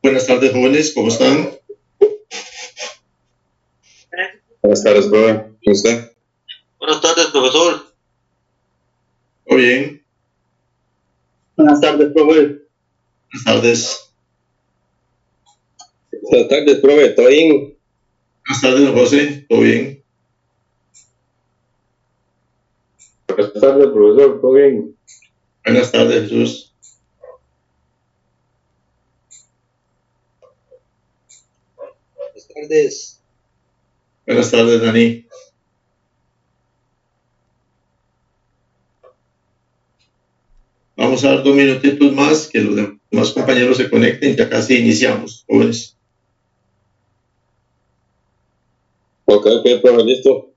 Buenas tardes, jóvenes, ¿cómo están? Buenas tardes, profe. ¿Cómo está? Buenas tardes, profesor. ¿Todo bien? Buenas tardes, profe. Buenas tardes. Buenas tardes, profe. ¿Todo bien? Buenas tardes, José, ¿todo bien? Buenas tardes, profesor. ¿Todo bien? Buenas tardes, Jesús. Buenas tardes. Buenas tardes, Dani. Vamos a dar 2 minutitos más que los demás compañeros se conecten, ya casi iniciamos, jóvenes. Ok, profe, listo.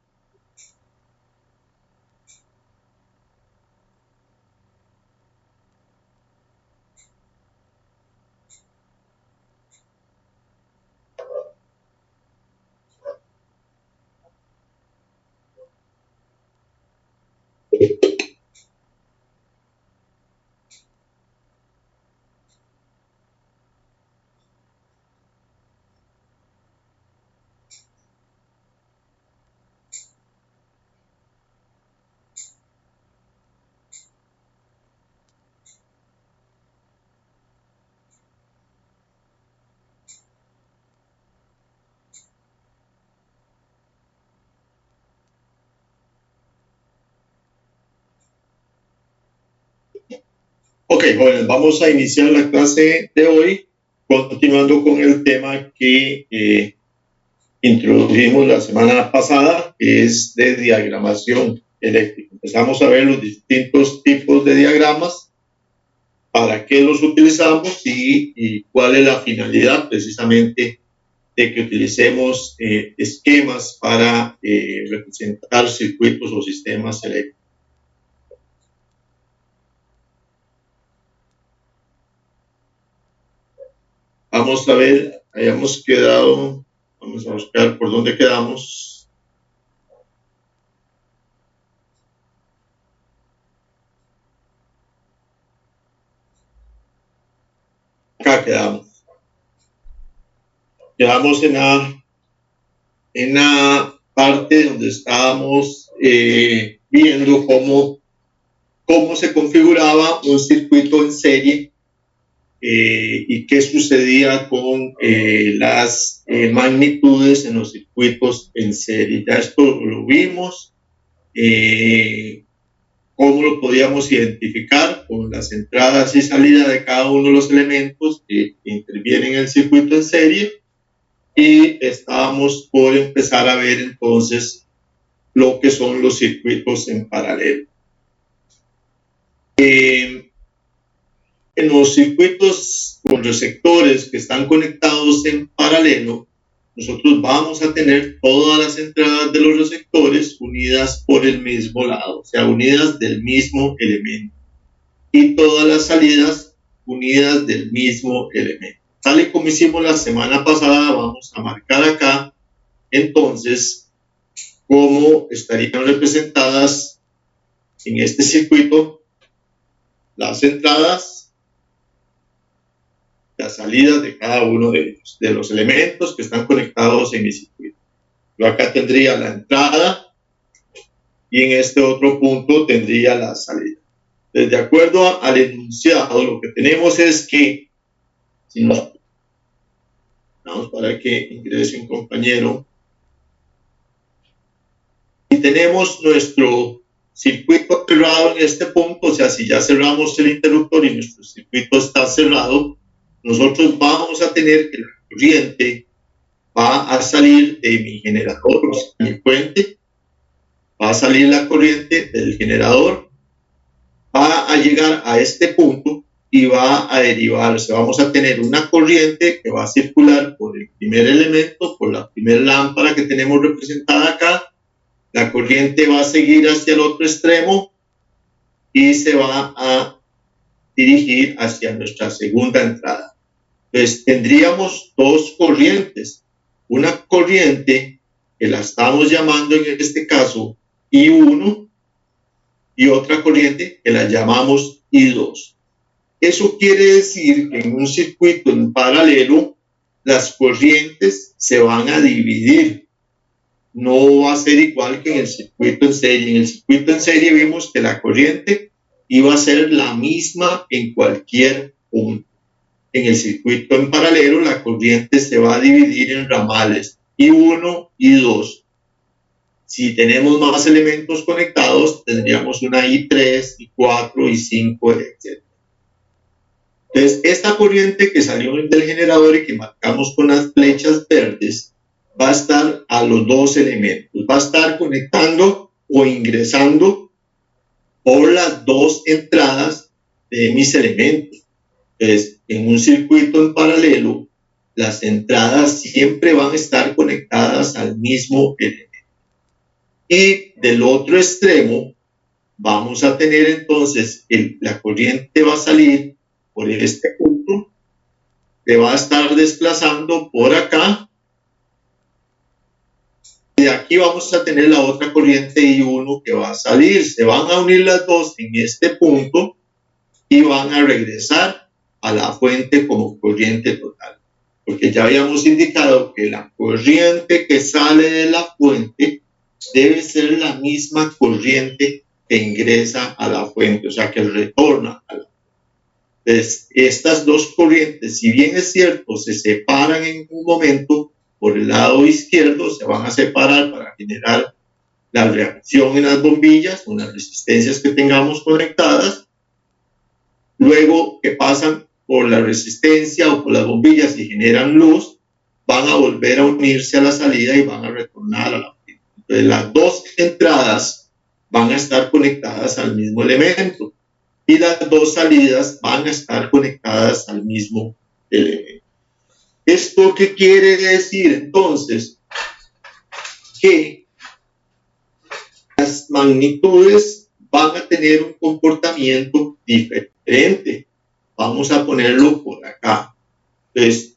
Ok, jóvenes, vamos a iniciar la clase de hoy, continuando con el tema que introdujimos la semana pasada, que es de diagramación eléctrica. Empezamos a ver los distintos tipos de diagramas, para qué los utilizamos y cuál es la finalidad precisamente de que utilicemos esquemas para representar circuitos o sistemas eléctricos. Vamos a ver, hayamos quedado, vamos a buscar por dónde quedamos. Acá quedamos. Quedamos en la parte donde estábamos viendo cómo se configuraba un circuito en serie y qué sucedía con las magnitudes en los circuitos en serie. Ya esto lo vimos, cómo lo podíamos identificar con las entradas y salidas de cada uno de los elementos que intervienen en el circuito en serie, y estábamos por empezar a ver entonces lo que son los circuitos en paralelo. En los circuitos con receptores que están conectados en paralelo, nosotros vamos a tener todas las entradas de los receptores unidas por el mismo lado, o sea, unidas del mismo elemento, y todas las salidas unidas del mismo elemento. Tal y como hicimos la semana pasada, vamos a marcar acá entonces cómo estarían representadas en este circuito las entradas, las salidas de cada uno de ellos, de los elementos que están conectados en mi circuito. Yo acá tendría la entrada y en este otro punto tendría la salida. Entonces, de acuerdo al enunciado, lo que tenemos es que, si nos vamos para que ingrese un compañero, y tenemos nuestro circuito cerrado en este punto, o sea, si ya cerramos el interruptor y nuestro circuito está cerrado, nosotros vamos a tener que la corriente va a salir de mi generador, o sea, mi fuente, va a salir la corriente del generador, va a llegar a este punto y va a derivarse. Vamos a tener una corriente que va a circular por el primer elemento, por la primera lámpara que tenemos representada acá. La corriente va a seguir hacia el otro extremo y se va a dirigir hacia nuestra segunda entrada. Entonces tendríamos dos corrientes. Una corriente que la estamos llamando en este caso I1 y otra corriente que la llamamos I2. Eso quiere decir que en un circuito en paralelo las corrientes se van a dividir. No va a ser igual que en el circuito en serie. En el circuito en serie vimos que la corriente iba a ser la misma en cualquier punto. En el circuito en paralelo la corriente se va a dividir en ramales I1 y I2. Si tenemos más elementos conectados, tendríamos una I3, I4, I5, etc. Entonces, esta corriente que salió del generador y que marcamos con las flechas verdes, va a estar a los dos elementos. Va a estar conectando o ingresando por las dos entradas de mis elementos. Entonces, en un circuito en paralelo, las entradas siempre van a estar conectadas al mismo elemento. Y del otro extremo, vamos a tener entonces, la corriente va a salir por este punto, se va a estar desplazando por acá. De aquí vamos a tener la otra corriente I1 que va a salir. Se van a unir las dos en este punto y van a regresar a la fuente como corriente total. Porque ya habíamos indicado que la corriente que sale de la fuente debe ser la misma corriente que ingresa a la fuente, o sea, que retorna a la fuente. Entonces, estas dos corrientes, si bien es cierto, se separan en un momento, por el lado izquierdo se van a separar para generar la reacción en las bombillas con las resistencias que tengamos conectadas. Luego que pasan por la resistencia o por las bombillas y generan luz, van a volver a unirse a la salida y van a retornar a la fuente. Entonces, las dos entradas van a estar conectadas al mismo elemento y las dos salidas van a estar conectadas al mismo elemento. ¿Esto qué quiere decir entonces? Que las magnitudes van a tener un comportamiento diferente. Vamos a ponerlo por acá. Entonces,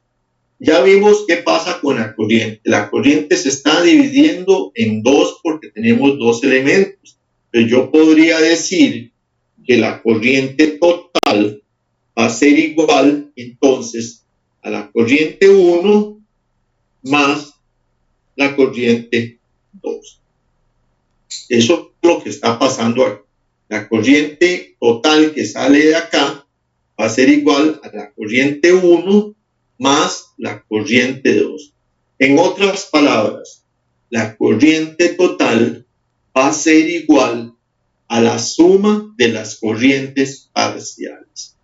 ya vimos qué pasa con la corriente. La corriente se está dividiendo en dos porque tenemos dos elementos. Entonces, yo podría decir que la corriente total va a ser igual entonces a la corriente 1 más la corriente 2. Eso es lo que está pasando aquí. La corriente total que sale de acá va a ser igual a la corriente 1 más la corriente 2. En otras palabras, la corriente total va a ser igual a la suma de las corrientes parciales.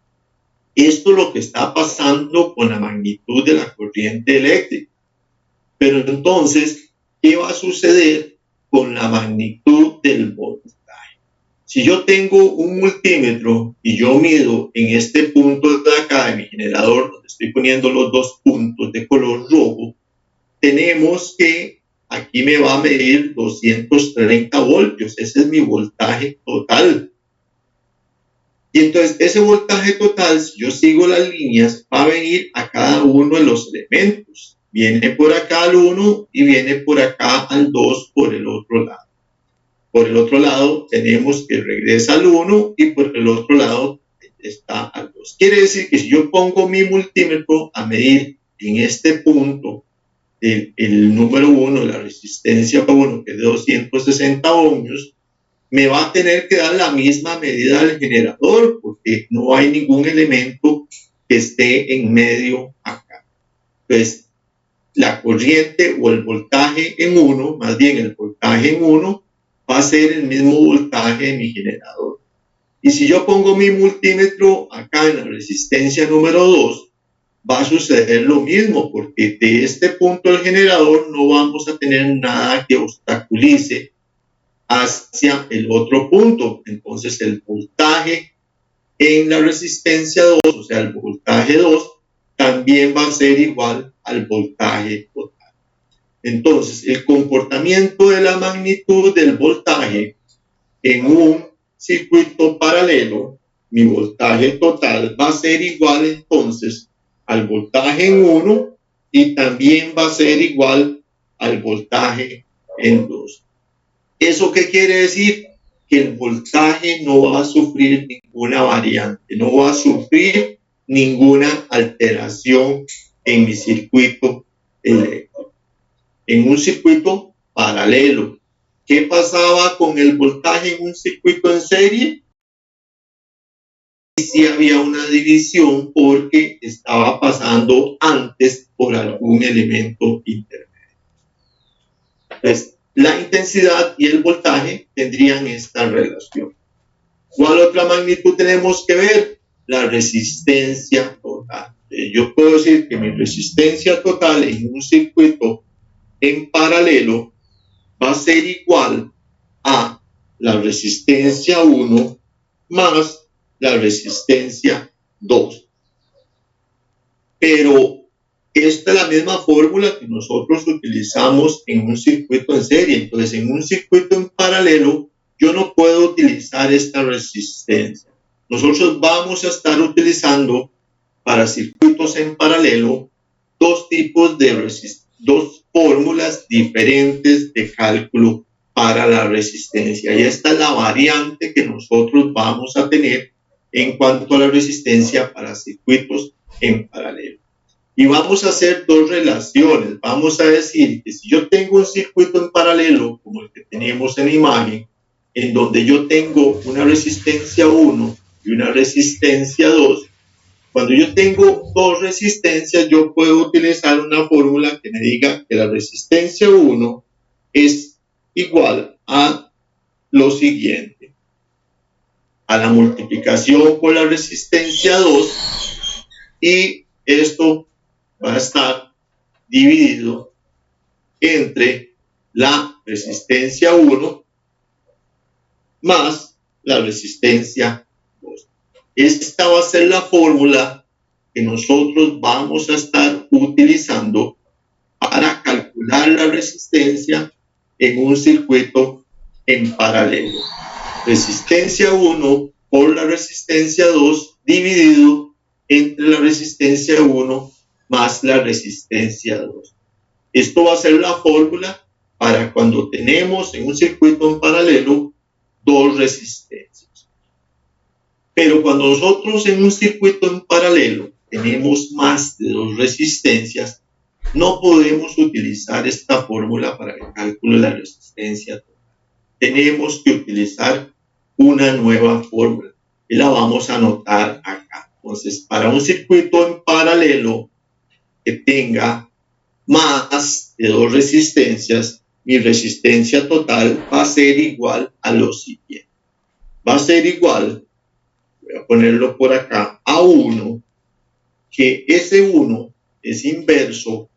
Esto es lo que está pasando con la magnitud de la corriente eléctrica. Pero entonces, ¿qué va a suceder con la magnitud del voltaje? Si yo tengo un multímetro y yo mido en este punto de acá de mi generador, donde estoy poniendo los dos puntos de color rojo, tenemos que aquí me va a medir 230 voltios. Ese es mi voltaje total. Y entonces ese voltaje total, si yo sigo las líneas, va a venir a cada uno de los elementos. Viene por acá al 1 y viene por acá al 2 por el otro lado. Por el otro lado tenemos que regresa al 1 y por el otro lado está al 2. Quiere decir que si yo pongo mi multímetro a medir en este punto el número 1, la resistencia 1, que es de 260 ohmios, me va a tener que dar la misma medida del generador porque no hay ningún elemento que esté en medio acá. Entonces, la corriente o el voltaje en 1, más bien el voltaje en 1, va a ser el mismo voltaje de mi generador. Y si yo pongo mi multímetro acá en la resistencia número 2, va a suceder lo mismo, porque de este punto del generador no vamos a tener nada que obstaculice hacia el otro punto. Entonces el voltaje en la resistencia 2, o sea el voltaje 2, también va a ser igual al voltaje total. Entonces el comportamiento de la magnitud del voltaje en un circuito paralelo, mi voltaje total va a ser igual entonces al voltaje en 1 y también va a ser igual al voltaje en 2. ¿Eso qué quiere decir? que el voltaje no va a sufrir ninguna variante, no va a sufrir ninguna alteración en mi circuito eléctrico. En un circuito paralelo, ¿qué pasaba con el voltaje en un circuito en serie? Sí había una división porque estaba pasando antes por algún elemento intermedio. Entonces, la intensidad y el voltaje tendrían esta relación. ¿Cuál otra magnitud tenemos que ver? La resistencia total. Yo puedo decir que mi resistencia total en un circuito en paralelo va a ser igual a la resistencia 1 más la resistencia 2. Pero esta es la misma fórmula que nosotros utilizamos en un circuito en serie. Entonces, en un circuito en paralelo, yo no puedo utilizar esta resistencia. Nosotros vamos a estar utilizando para circuitos en paralelo dos tipos de dos fórmulas diferentes de cálculo para la resistencia. Y esta es la variante que nosotros vamos a tener en cuanto a la resistencia para circuitos en paralelo. Y vamos a hacer dos relaciones. Vamos a decir que si yo tengo un circuito en paralelo, como el que tenemos en la imagen, en donde yo tengo una resistencia 1 y una resistencia 2, cuando yo tengo dos resistencias, yo puedo utilizar una fórmula que me diga que la resistencia 1 es igual a lo siguiente: a la multiplicación por la resistencia 2, y esto va a estar dividido entre la resistencia 1 más la resistencia 2. Esta va a ser la fórmula que nosotros vamos a estar utilizando para calcular la resistencia en un circuito en paralelo. Resistencia 1 por la resistencia 2 dividido entre la resistencia 1 más la resistencia 2. Esto va a ser la fórmula para cuando tenemos en un circuito en paralelo dos resistencias. Pero cuando nosotros en un circuito en paralelo tenemos más de dos resistencias, no podemos utilizar esta fórmula para el cálculo de la resistencia total. Tenemos que utilizar una nueva fórmula y la vamos a anotar acá. Entonces, para un circuito en paralelo que tenga más de dos resistencias, mi resistencia total va a ser igual a lo siguiente. Va a ser igual, voy a ponerlo por acá, a 1, que ese 1 es inverso,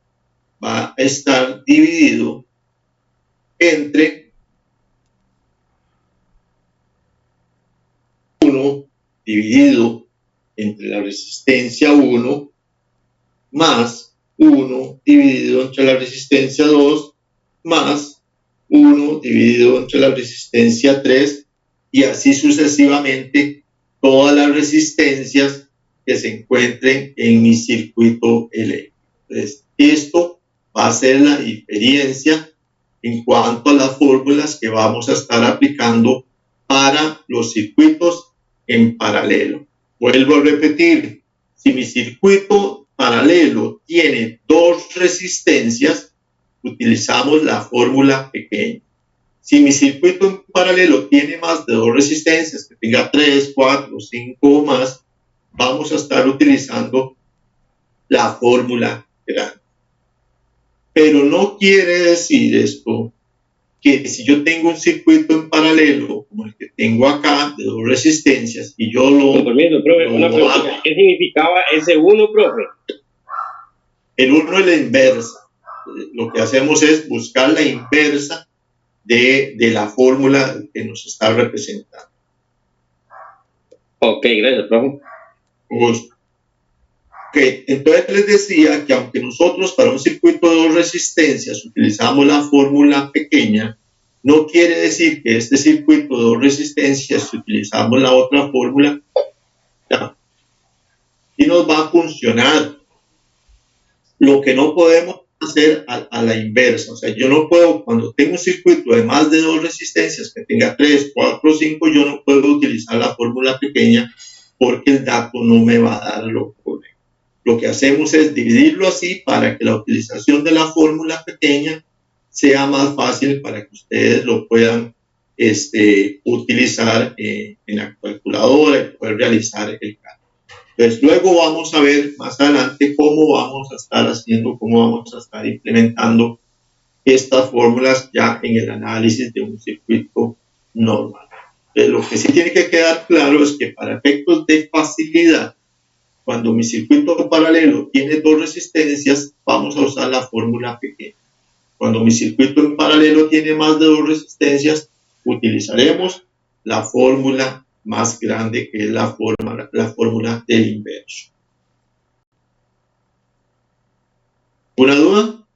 va a estar dividido entre 1 dividido entre la resistencia 1 más 1 dividido entre la resistencia 2 más 1 dividido entre la resistencia 3, y así sucesivamente todas las resistencias que se encuentren en mi circuito eléctrico. Entonces, esto va a ser la diferencia en cuanto a las fórmulas que vamos a estar aplicando para los circuitos en paralelo. Vuelvo a repetir, si mi circuito paralelo tiene dos resistencias, utilizamos la fórmula pequeña. Si mi circuito en paralelo tiene más de dos resistencias, que tenga 3, 4, 5 o más, vamos a estar utilizando la fórmula grande. Pero no quiere decir esto que si yo tengo un circuito en paralelo, como el que tengo acá, de dos resistencias, y yo lo... Con permiso, profe, una pregunta. ¿Qué significaba ese 1, profe? El 1 es la inversa. Lo que hacemos es buscar la inversa de la fórmula que nos está representando. Ok, gracias, profe. Gusto. Ok, entonces les decía que aunque nosotros para un circuito de dos resistencias utilizamos la fórmula pequeña, no quiere decir que este circuito de dos resistencias, si utilizamos la otra fórmula, y nos va a funcionar. Lo que no podemos hacer a la inversa. O sea, yo no puedo, cuando tengo un circuito de más de 2 resistencias, que tenga 3, 4, 5, yo no puedo utilizar la fórmula pequeña porque el dato no me va a dar lo correcto. Lo que hacemos es dividirlo así para que la utilización de la fórmula pequeña sea más fácil para que ustedes lo puedan utilizar en la calculadora y poder realizar el cálculo. Entonces, luego vamos a ver más adelante cómo vamos a estar haciendo, cómo vamos a estar implementando estas fórmulas ya en el análisis de un circuito normal. Entonces, lo que sí tiene que quedar claro es que para efectos de facilidad, cuando mi circuito paralelo tiene 2 resistencias, vamos a usar la fórmula pequeña. Cuando mi circuito en paralelo tiene más de 2 resistencias, utilizaremos la fórmula más grande, que es la fórmula del inverso. ¿Una duda?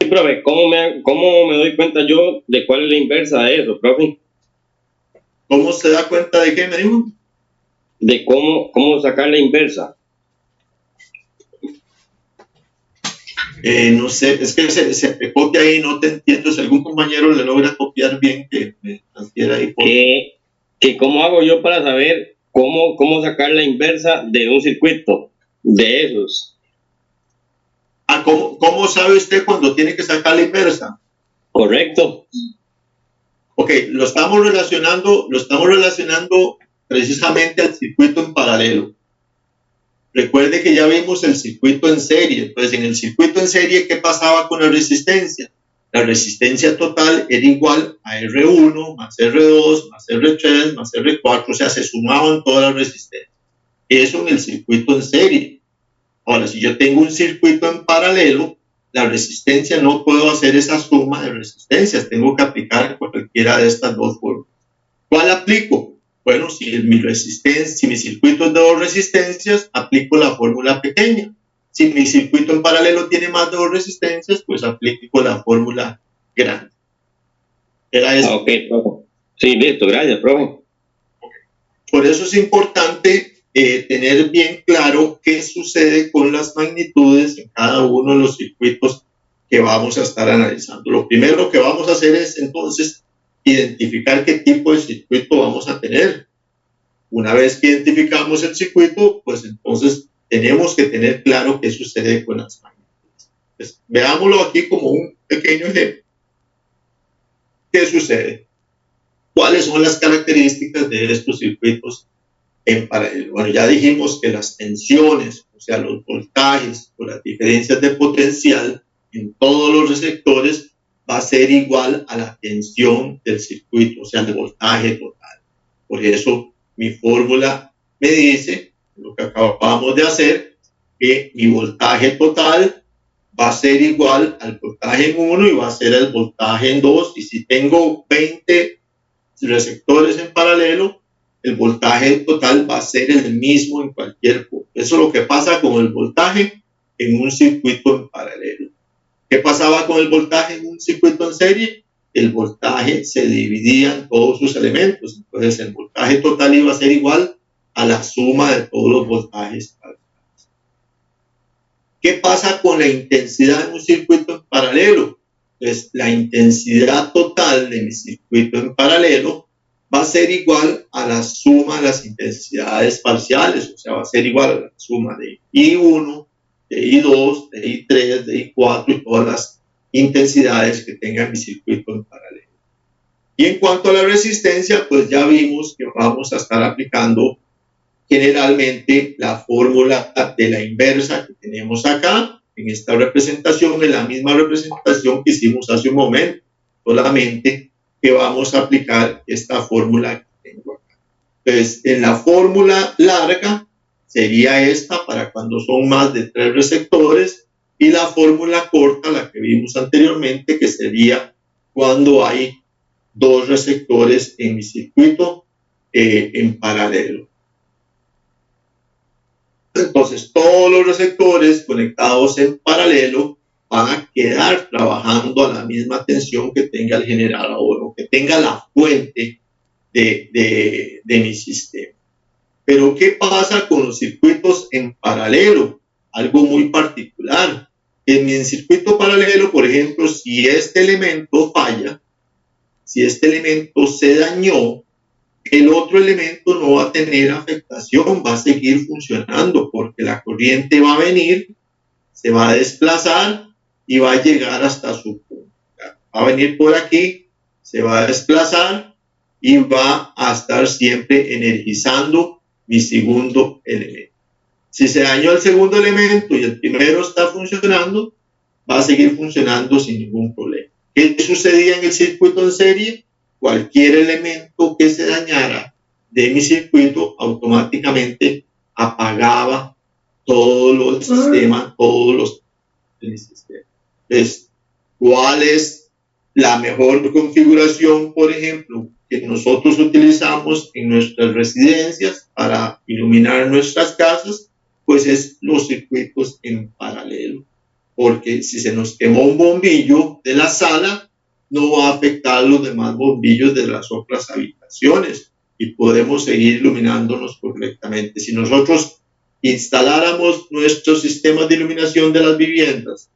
Sí, profe, ¿cómo me doy cuenta yo de cuál es la inversa de eso, profe? ¿Cómo se da cuenta de qué, me dijo? De cómo sacar la inversa. No sé, es que se copia ahí, no te entiendo. Si algún compañero le logra copiar bien, que me transfiera ahí. Que ¿cómo hago yo para saber cómo sacar la inversa de un circuito de esos? ¿Cómo sabe usted cuando tiene que sacar la inversa? Correcto. Ok, lo estamos relacionando precisamente al circuito en paralelo. Recuerde que ya vimos el circuito en serie. Entonces, en el circuito en serie, ¿qué pasaba con la resistencia? La resistencia total era igual a R1 más R2 más R3 más R4, o sea, se sumaban todas las resistencias. Eso en el circuito en serie. Ahora, si yo tengo un circuito en paralelo, la resistencia no puedo hacer esa suma de resistencias, tengo que aplicar cualquiera de estas dos fórmulas. ¿Cuál aplico? Bueno, si mi circuito es de 2 resistencias, aplico la fórmula pequeña. Si mi circuito en paralelo tiene más de 2 resistencias, pues aplico la fórmula grande. ¿Era eso? Ok, profe. Sí, listo, gracias, profe. Okay. Por eso es importante tener bien claro qué sucede con las magnitudes en cada uno de los circuitos que vamos a estar analizando. Lo primero que vamos a hacer es entonces identificar qué tipo de circuito vamos a tener. Una vez que identificamos el circuito, pues entonces tenemos que tener claro qué sucede con las magnitudes. Pues, veámoslo aquí como un pequeño ejemplo. ¿Qué sucede? ¿Cuáles son las características de estos circuitos en paralelo? Bueno, ya dijimos que las tensiones, o sea, los voltajes o las diferencias de potencial en todos los receptores va a ser igual a la tensión del circuito, o sea, el voltaje total. Por eso mi fórmula me dice, lo que acabamos de hacer, que mi voltaje total va a ser igual al voltaje en 1 y va a ser el voltaje en 2. Y si tengo 20 receptores en paralelo, el voltaje total va a ser el mismo en cualquier punto. Eso es lo que pasa con el voltaje en un circuito en paralelo. ¿Qué pasaba con el voltaje en un circuito en serie? El voltaje se dividía en todos sus elementos. Entonces, el voltaje total iba a ser igual a la suma de todos los voltajes. ¿Qué pasa con la intensidad en un circuito en paralelo? Pues la intensidad total de mi circuito en paralelo va a ser igual a la suma de las intensidades parciales, o sea, va a ser igual a la suma de I1, de I2, de I3, de I4 y todas las intensidades que tenga mi circuito en paralelo. Y en cuanto a la resistencia, pues ya vimos que vamos a estar aplicando generalmente la fórmula de la inversa que tenemos acá. En esta representación es la misma representación que hicimos hace un momento, solamente que vamos a aplicar esta fórmula que tengo acá. Entonces, en la fórmula larga sería esta para cuando son más de 3 receptores, y la fórmula corta, la que vimos anteriormente, que sería cuando hay 2 receptores en mi circuito en paralelo. Entonces, todos los receptores conectados en paralelo van a quedar trabajando a la misma tensión que tenga el generador o que tenga la fuente de mi sistema. Pero, ¿qué pasa con los circuitos en paralelo? algo muy particular. En mi circuito paralelo, por ejemplo, si este elemento falla, si este elemento se dañó, el otro elemento no va a tener afectación, va a seguir funcionando porque la corriente va a venir, se va a desplazar y va a llegar hasta su punto. Va a venir por aquí, se va a desplazar y va a estar siempre energizando mi segundo elemento. Si se dañó el segundo elemento y el primero está funcionando, va a seguir funcionando sin ningún problema. ¿Qué sucedía en el circuito en serie? Cualquier elemento que se dañara de mi circuito automáticamente apagaba todos los sistemas, del sistema. Entonces, ¿cuál es la mejor configuración, por ejemplo, que nosotros utilizamos en nuestras residencias para iluminar nuestras casas? Pues es los circuitos en paralelo, porque si se nos quemó un bombillo de la sala, no va a afectar los demás bombillos de las otras habitaciones y podemos seguir iluminándonos correctamente. Si nosotros instaláramos nuestros sistemas de iluminación de las viviendas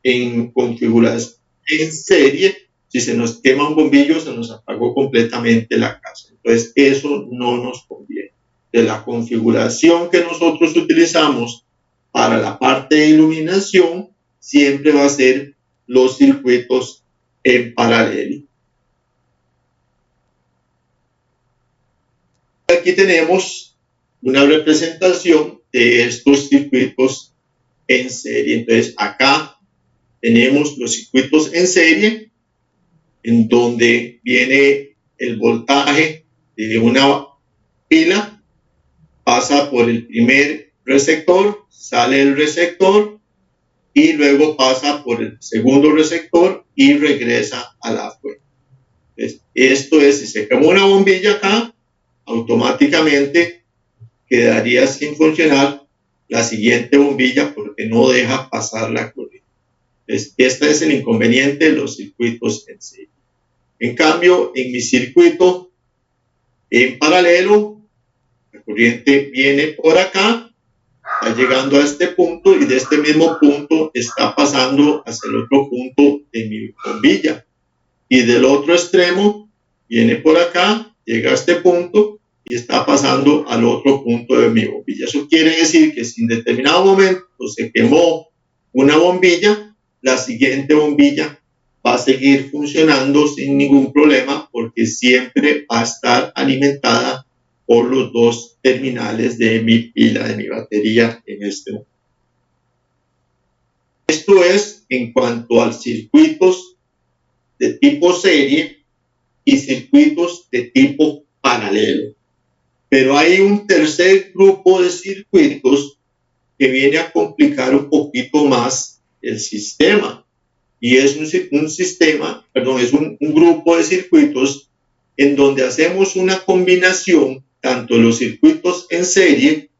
en configuración en serie, si se nos quema un bombillo, se nos apagó completamente la casa. Entonces, eso no nos conviene. De la configuración que nosotros utilizamos para la parte de iluminación, siempre va a ser los circuitos en paralelo. Aquí tenemos una representación de estos circuitos en serie. Entonces, acá tenemos los circuitos en serie, en donde viene el voltaje de una pila, pasa por el primer receptor, sale el receptor y luego pasa por el segundo receptor y regresa a la fuente. Entonces, esto es, si se quemó una bombilla acá, automáticamente quedaría sin funcionar la siguiente bombilla porque no deja pasar la corriente. Entonces, este es el inconveniente de los circuitos en serie. En cambio, en mi circuito en paralelo, la corriente viene por acá, está llegando a este punto y de este mismo punto está pasando hacia el otro punto de mi bombilla. Y del otro extremo viene por acá, llega a este punto y está pasando al otro punto de mi bombilla. Eso quiere decir que si en determinado momento se quemó una bombilla, la siguiente bombilla va a seguir funcionando sin ningún problema porque siempre va a estar alimentada por los dos terminales de mi pila, de mi batería en este momento. Esto es en cuanto a circuitos de tipo serie y circuitos de tipo paralelo. Pero hay un tercer grupo de circuitos que viene a complicar un poquito más el sistema. Y es un grupo de circuitos en donde hacemos una combinación tanto de los circuitos en serie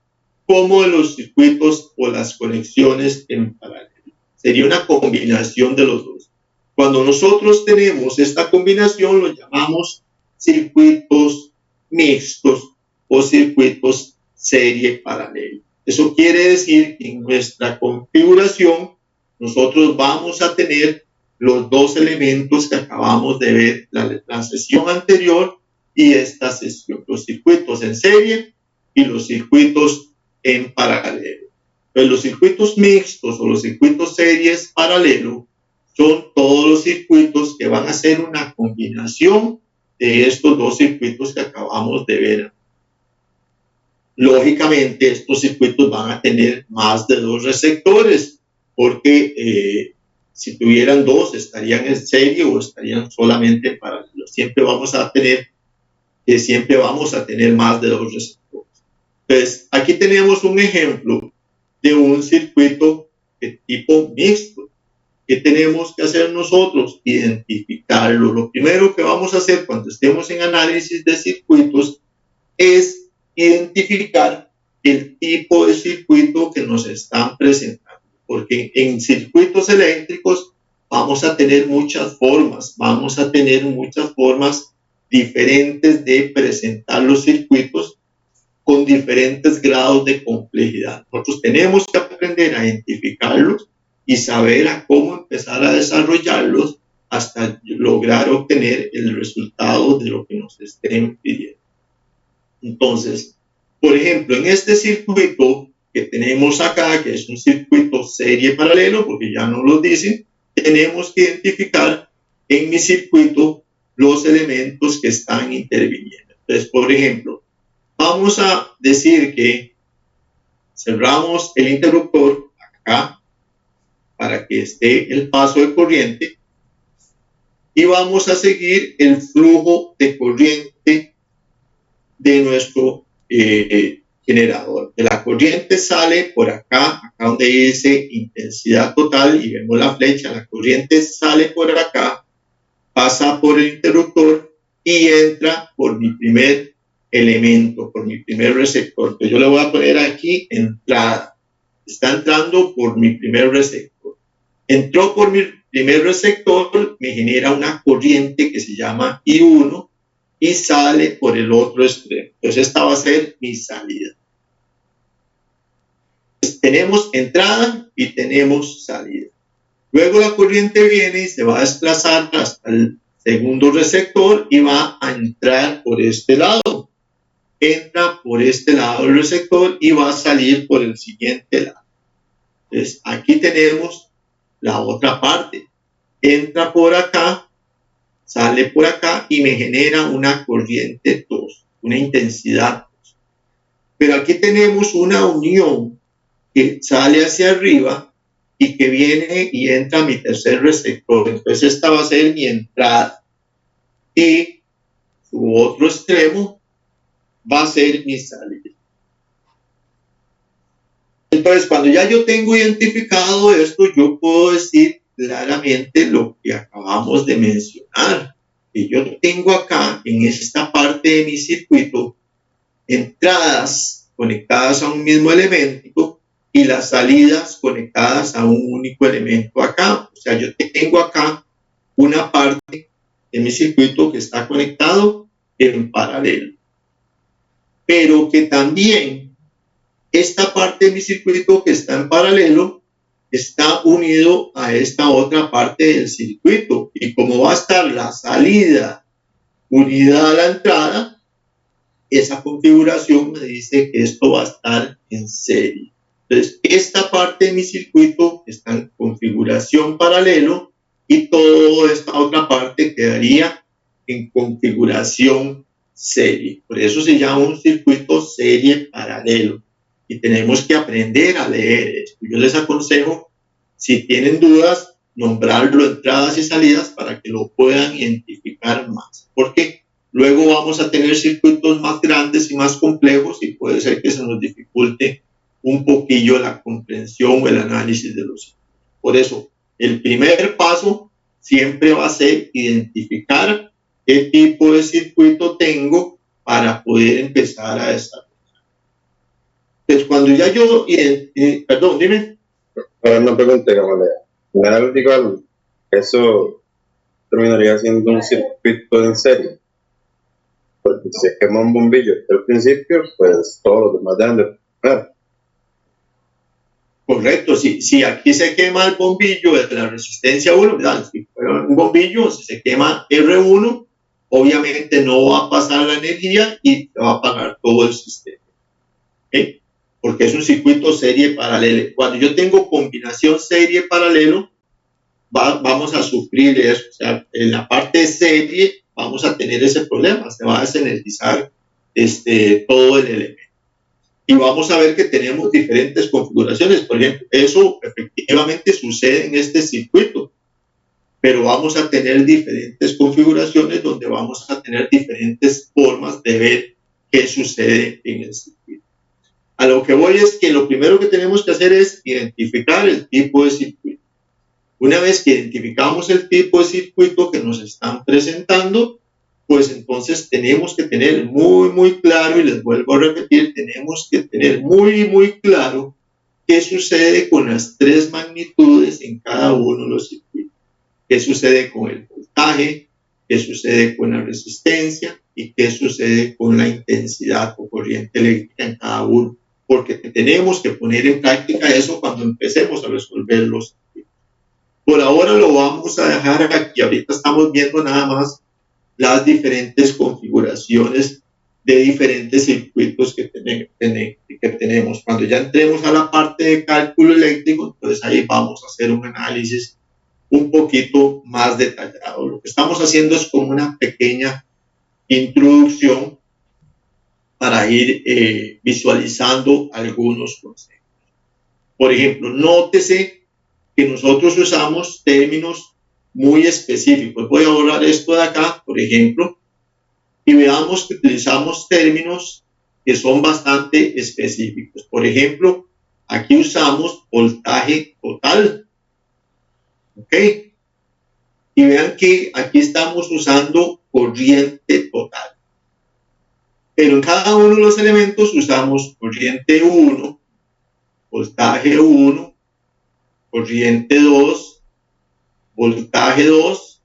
como de los circuitos o las conexiones en paralelo. Sería una combinación de los dos. Cuando nosotros tenemos esta combinación, lo llamamos circuitos mixtos o circuitos serie paralelo. Eso quiere decir que en nuestra configuración nosotros vamos a tener los dos elementos que acabamos de ver la sesión anterior y esta sesión, los circuitos en serie y los circuitos en paralelo. Pero los circuitos mixtos o los circuitos series paralelo son todos los circuitos que van a ser una combinación de estos dos circuitos que acabamos de ver. Lógicamente, estos circuitos van a tener más de dos receptores, porque si tuvieran dos, estarían en serie o estarían solamente en paralelo. Siempre vamos a tener más de dos receptores. Entonces, aquí tenemos un ejemplo de un circuito de tipo mixto. ¿Qué tenemos que hacer nosotros? Identificarlo. Lo primero que vamos a hacer cuando estemos en análisis de circuitos es identificar el tipo de circuito que nos están presentando, porque en circuitos eléctricos vamos a tener muchas formas diferentes de presentar los circuitos con diferentes grados de complejidad. Nosotros tenemos que aprender a identificarlos y saber a cómo empezar a desarrollarlos hasta lograr obtener el resultado de lo que nos estén pidiendo. Entonces, por ejemplo, en este circuito que tenemos acá, que es un circuito serie paralelo, porque ya no lo dicen, tenemos que identificar en mi circuito los elementos que están interviniendo. Entonces, por ejemplo, vamos a decir que cerramos el interruptor acá para que esté el paso de corriente y vamos a seguir el flujo de corriente de nuestro generador. La corriente sale por acá donde dice intensidad total y vemos la flecha, la corriente sale por acá, pasa por el interruptor y entra por mi primer elemento, por mi primer receptor. Entonces yo le voy a poner aquí entrada. Está entrando por mi primer receptor. Entró por mi primer receptor, me genera una corriente que se llama I1 y sale por el otro extremo. Entonces esta va a ser mi salida. Entonces, tenemos entrada y tenemos salida. Luego la corriente viene y se va a desplazar hasta el segundo receptor y va a entrar por este lado. Entra por este lado del receptor y va a salir por el siguiente lado. Entonces aquí tenemos la otra parte. Entra por acá, sale por acá y me genera una corriente 2, una intensidad 2. Pero aquí tenemos una unión que sale hacia arriba y que viene y entra a mi tercer receptor. Entonces esta va a ser mi entrada y su otro extremo va a ser mi salida. Entonces, cuando ya yo tengo identificado esto, yo puedo decir claramente lo que acabamos de mencionar. Que yo tengo acá, en esta parte de mi circuito, entradas conectadas a un mismo elemento y las salidas conectadas a un único elemento acá. O sea, yo tengo acá una parte de mi circuito que está conectado en paralelo. Pero que también esta parte de mi circuito que está en paralelo está unido a esta otra parte del circuito. Y como va a estar la salida unida a la entrada, esa configuración me dice que esto va a estar en serie. Entonces, esta parte de mi circuito está en configuración paralelo y toda esta otra parte quedaría en configuración serie. Por eso se llama un circuito serie paralelo. Y tenemos que aprender a leer esto. Yo les aconsejo, si tienen dudas, nombrarlo entradas y salidas para que lo puedan identificar más. Porque luego vamos a tener circuitos más grandes y más complejos y puede ser que se nos dificulte un poquillo la comprensión o el análisis de los circuitos. Por eso, el primer paso siempre va a ser identificar qué tipo de circuito tengo para poder empezar a desarrollar. Entonces, cuando ya yo... perdón, dime. Ahora no pregunté, igual, eso terminaría siendo un circuito en serie. Porque si se quema un bombillo al principio, pues todos los demás deben de funcionar. Correcto, si aquí se quema el bombillo de la resistencia 1, ¿verdad? Si fuera un bombillo, si se quema R1, obviamente no va a pasar la energía y se va a apagar todo el sistema. ¿Okay? Porque es un circuito serie paralelo. Cuando yo tengo combinación serie paralelo, vamos a sufrir eso. O sea, en la parte de serie vamos a tener ese problema, se va a desenergizar todo el elemento. Y vamos a ver que tenemos diferentes configuraciones. Por ejemplo, eso efectivamente sucede en este circuito, pero vamos a tener diferentes configuraciones donde vamos a tener diferentes formas de ver qué sucede en el circuito. A lo que voy es que lo primero que tenemos que hacer es identificar el tipo de circuito. Una vez que identificamos el tipo de circuito que nos están presentando, pues entonces tenemos que tener muy claro, y les vuelvo a repetir, tenemos que tener muy claro qué sucede con las tres magnitudes en cada uno de los circuitos. Qué sucede con el voltaje, qué sucede con la resistencia y qué sucede con la intensidad o corriente eléctrica en cada uno, porque tenemos que poner en práctica eso cuando empecemos a resolverlos. Por ahora lo vamos a dejar aquí. Ahorita estamos viendo nada más las diferentes configuraciones de diferentes circuitos que tenemos. Cuando ya entremos a la parte de cálculo eléctrico, entonces ahí vamos a hacer un análisis un poquito más detallado. Lo que estamos haciendo es como una pequeña introducción para ir visualizando algunos conceptos. Por ejemplo, nótese que nosotros usamos términos muy específicos. Voy a borrar esto de acá, por ejemplo, y veamos que utilizamos términos que son bastante específicos. Por ejemplo, aquí usamos voltaje total. ¿Ok? Y vean que aquí estamos usando corriente total. Pero en cada uno de los elementos usamos corriente 1, voltaje 1, corriente 2, voltaje 2,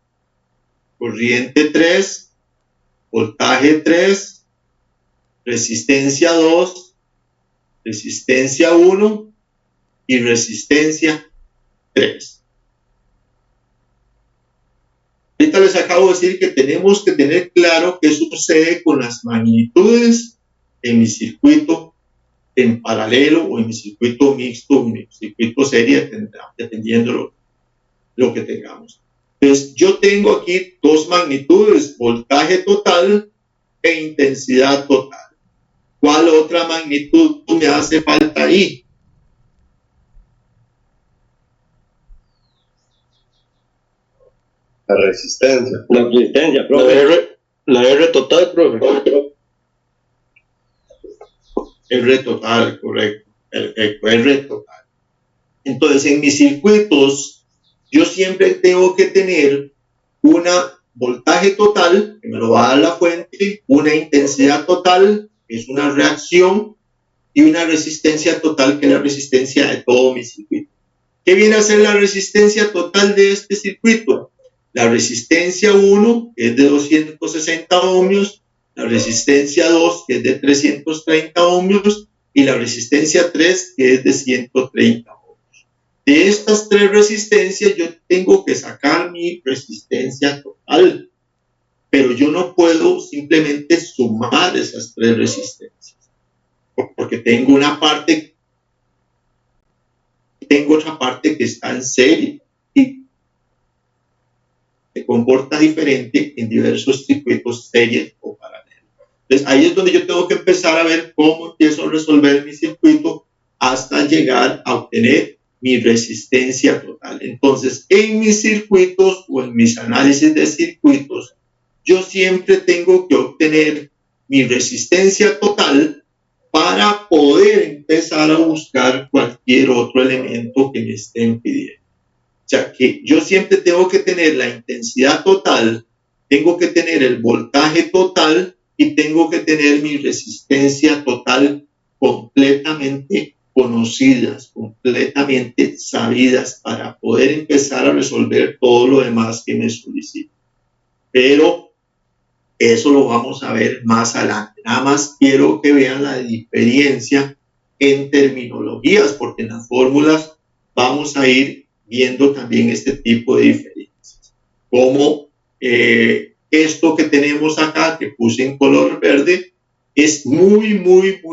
corriente 3, voltaje 3, resistencia 2, resistencia 1 y resistencia 3. Ahorita les acabo de decir que tenemos que tener claro qué sucede con las magnitudes en mi circuito en paralelo o en mi circuito mixto, en mi circuito serie, dependiendo lo que tengamos. Entonces, yo tengo aquí dos magnitudes, voltaje total e intensidad total. ¿Cuál otra magnitud me hace falta ahí? La resistencia. La resistencia, profe. La R total, profe. R total, correcto. Perfecto, R total. Entonces, en mis circuitos, yo siempre tengo que tener una voltaje total, que me lo va a dar la fuente, una intensidad total, que es una reacción, y una resistencia total, que es la resistencia de todo mi circuito. ¿Qué viene a ser la resistencia total de este circuito? La resistencia 1, que es de 260 ohmios, la resistencia 2, que es de 330 ohmios, y la resistencia 3, que es de 130 ohmios. De estas tres resistencias yo tengo que sacar mi resistencia total, pero yo no puedo simplemente sumar esas tres resistencias, porque tengo una parte, tengo otra parte que está en serie y se comporta diferente en diversos circuitos series o paralelos. Entonces ahí es donde yo tengo que empezar a ver cómo empiezo a resolver mi circuito hasta llegar a obtener mi resistencia total. Entonces, en mis circuitos o en mis análisis de circuitos, yo siempre tengo que obtener mi resistencia total para poder empezar a buscar cualquier otro elemento que me estén pidiendo. O sea, que yo siempre tengo que tener la intensidad total, tengo que tener el voltaje total y tengo que tener mi resistencia total completamente conocidas, completamente sabidas para poder empezar a resolver todo lo demás que me solicitan. Pero eso lo vamos a ver más adelante. Nada más quiero que vean la diferencia en terminologías, porque en las fórmulas vamos a ir viendo también este tipo de diferencias. Como esto que tenemos acá, que puse en color verde, es muy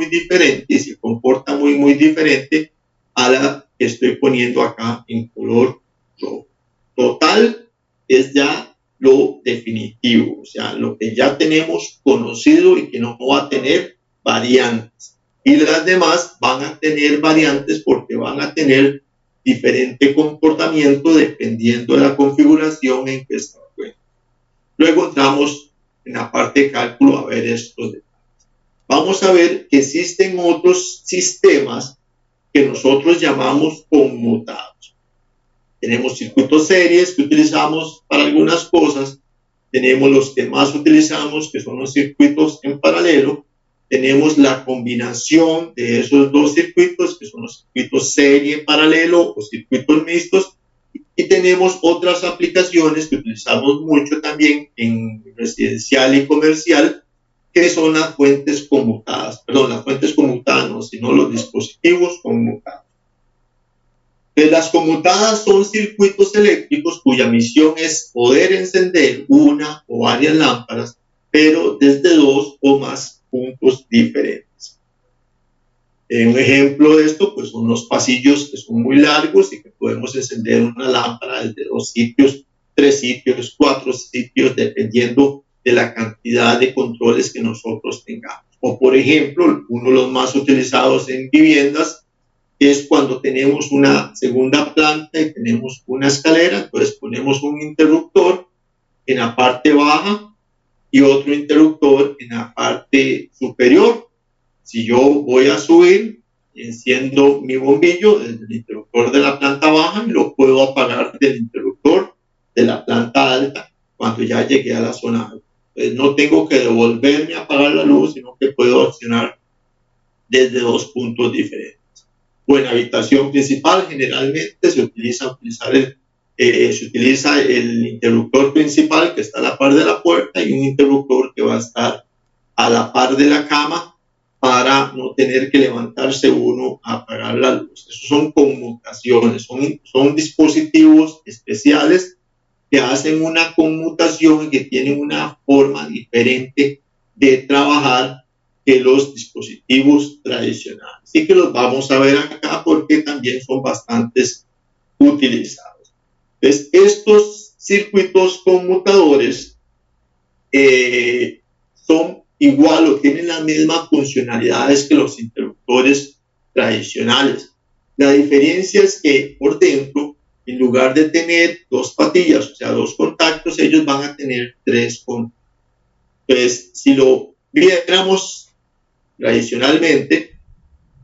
diferente y se comporta muy diferente a la que estoy poniendo acá en color rojo. Total es ya lo definitivo, o sea, lo que ya tenemos conocido y que no va a tener variantes. Y las demás van a tener variantes porque van a tener diferente comportamiento dependiendo de la configuración en que se encuentra. Luego entramos en la parte de cálculo a ver estos detalles. Vamos a ver que existen otros sistemas que nosotros llamamos conmutados. Tenemos circuitos series que utilizamos para algunas cosas, tenemos los que más utilizamos, que son los circuitos en paralelo, tenemos la combinación de esos dos circuitos, que son los circuitos serie paralelo o circuitos mixtos, y tenemos otras aplicaciones que utilizamos mucho también en residencial y comercial, ¿Qué son las fuentes conmutadas? Perdón, las fuentes conmutadas no, sino los dispositivos conmutados. Las conmutadas son circuitos eléctricos cuya misión es poder encender una o varias lámparas, pero desde dos o más puntos diferentes. Un ejemplo de esto pues, son los pasillos que son muy largos y que podemos encender una lámpara desde 2 sitios, 3 sitios, 4 sitios, dependiendo de la cantidad de controles que nosotros tengamos. O por ejemplo, uno de los más utilizados en viviendas es cuando tenemos una segunda planta y tenemos una escalera, entonces ponemos un interruptor en la parte baja y otro interruptor en la parte superior. Si yo voy a subir, enciendo mi bombillo desde el interruptor de la planta baja y lo puedo apagar del interruptor de la planta alta cuando ya llegué a la zona alta. Entonces no tengo que devolverme a apagar la luz, sino que puedo accionar desde 2 puntos diferentes. O en la habitación principal generalmente se utiliza el interruptor principal que está a la par de la puerta y un interruptor que va a estar a la par de la cama para no tener que levantarse uno a apagar la luz. Eso son conmutaciones, son dispositivos especiales que hacen una conmutación y que tienen una forma diferente de trabajar que los dispositivos tradicionales. Así que los vamos a ver acá porque también son bastantes utilizados. Entonces, estos circuitos conmutadores son igual o tienen las mismas funcionalidades que los interruptores tradicionales. La diferencia es que por dentro, en lugar de tener 2 patillas, o sea, 2 contactos, ellos van a tener 3 contactos. Entonces, si lo viéramos tradicionalmente,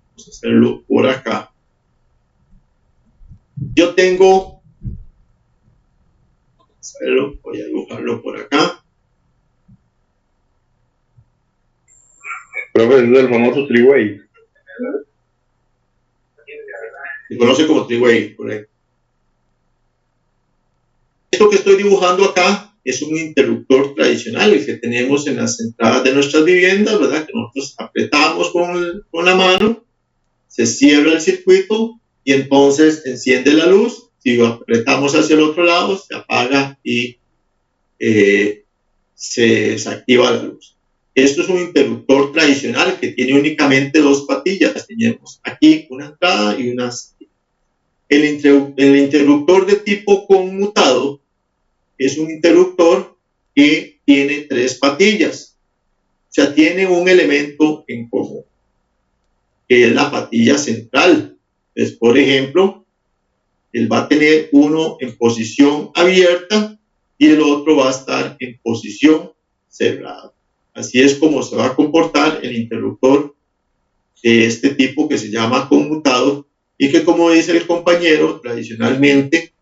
vamos a hacerlo por acá. Yo tengo, voy a dibujarlo por acá. Profe, es el famoso three-way. Se conoce como three-way, correcto. Esto que estoy dibujando acá es un interruptor tradicional, el que tenemos en las entradas de nuestras viviendas, ¿verdad? Que nosotros apretamos con la mano, se cierra el circuito y entonces enciende la luz. Si lo apretamos hacia el otro lado, se apaga y se desactiva la luz. Esto es un interruptor tradicional que tiene únicamente 2 patillas. Tenemos aquí una entrada y una salida. El interruptor de tipo conmutado es un interruptor que tiene 3 patillas. O sea, tiene un elemento en común, que es la patilla central. Entonces, por ejemplo, él va a tener uno en posición abierta y el otro va a estar en posición cerrada. Así es como se va a comportar el interruptor de este tipo que se llama conmutado y que, como dice el compañero, tradicionalmente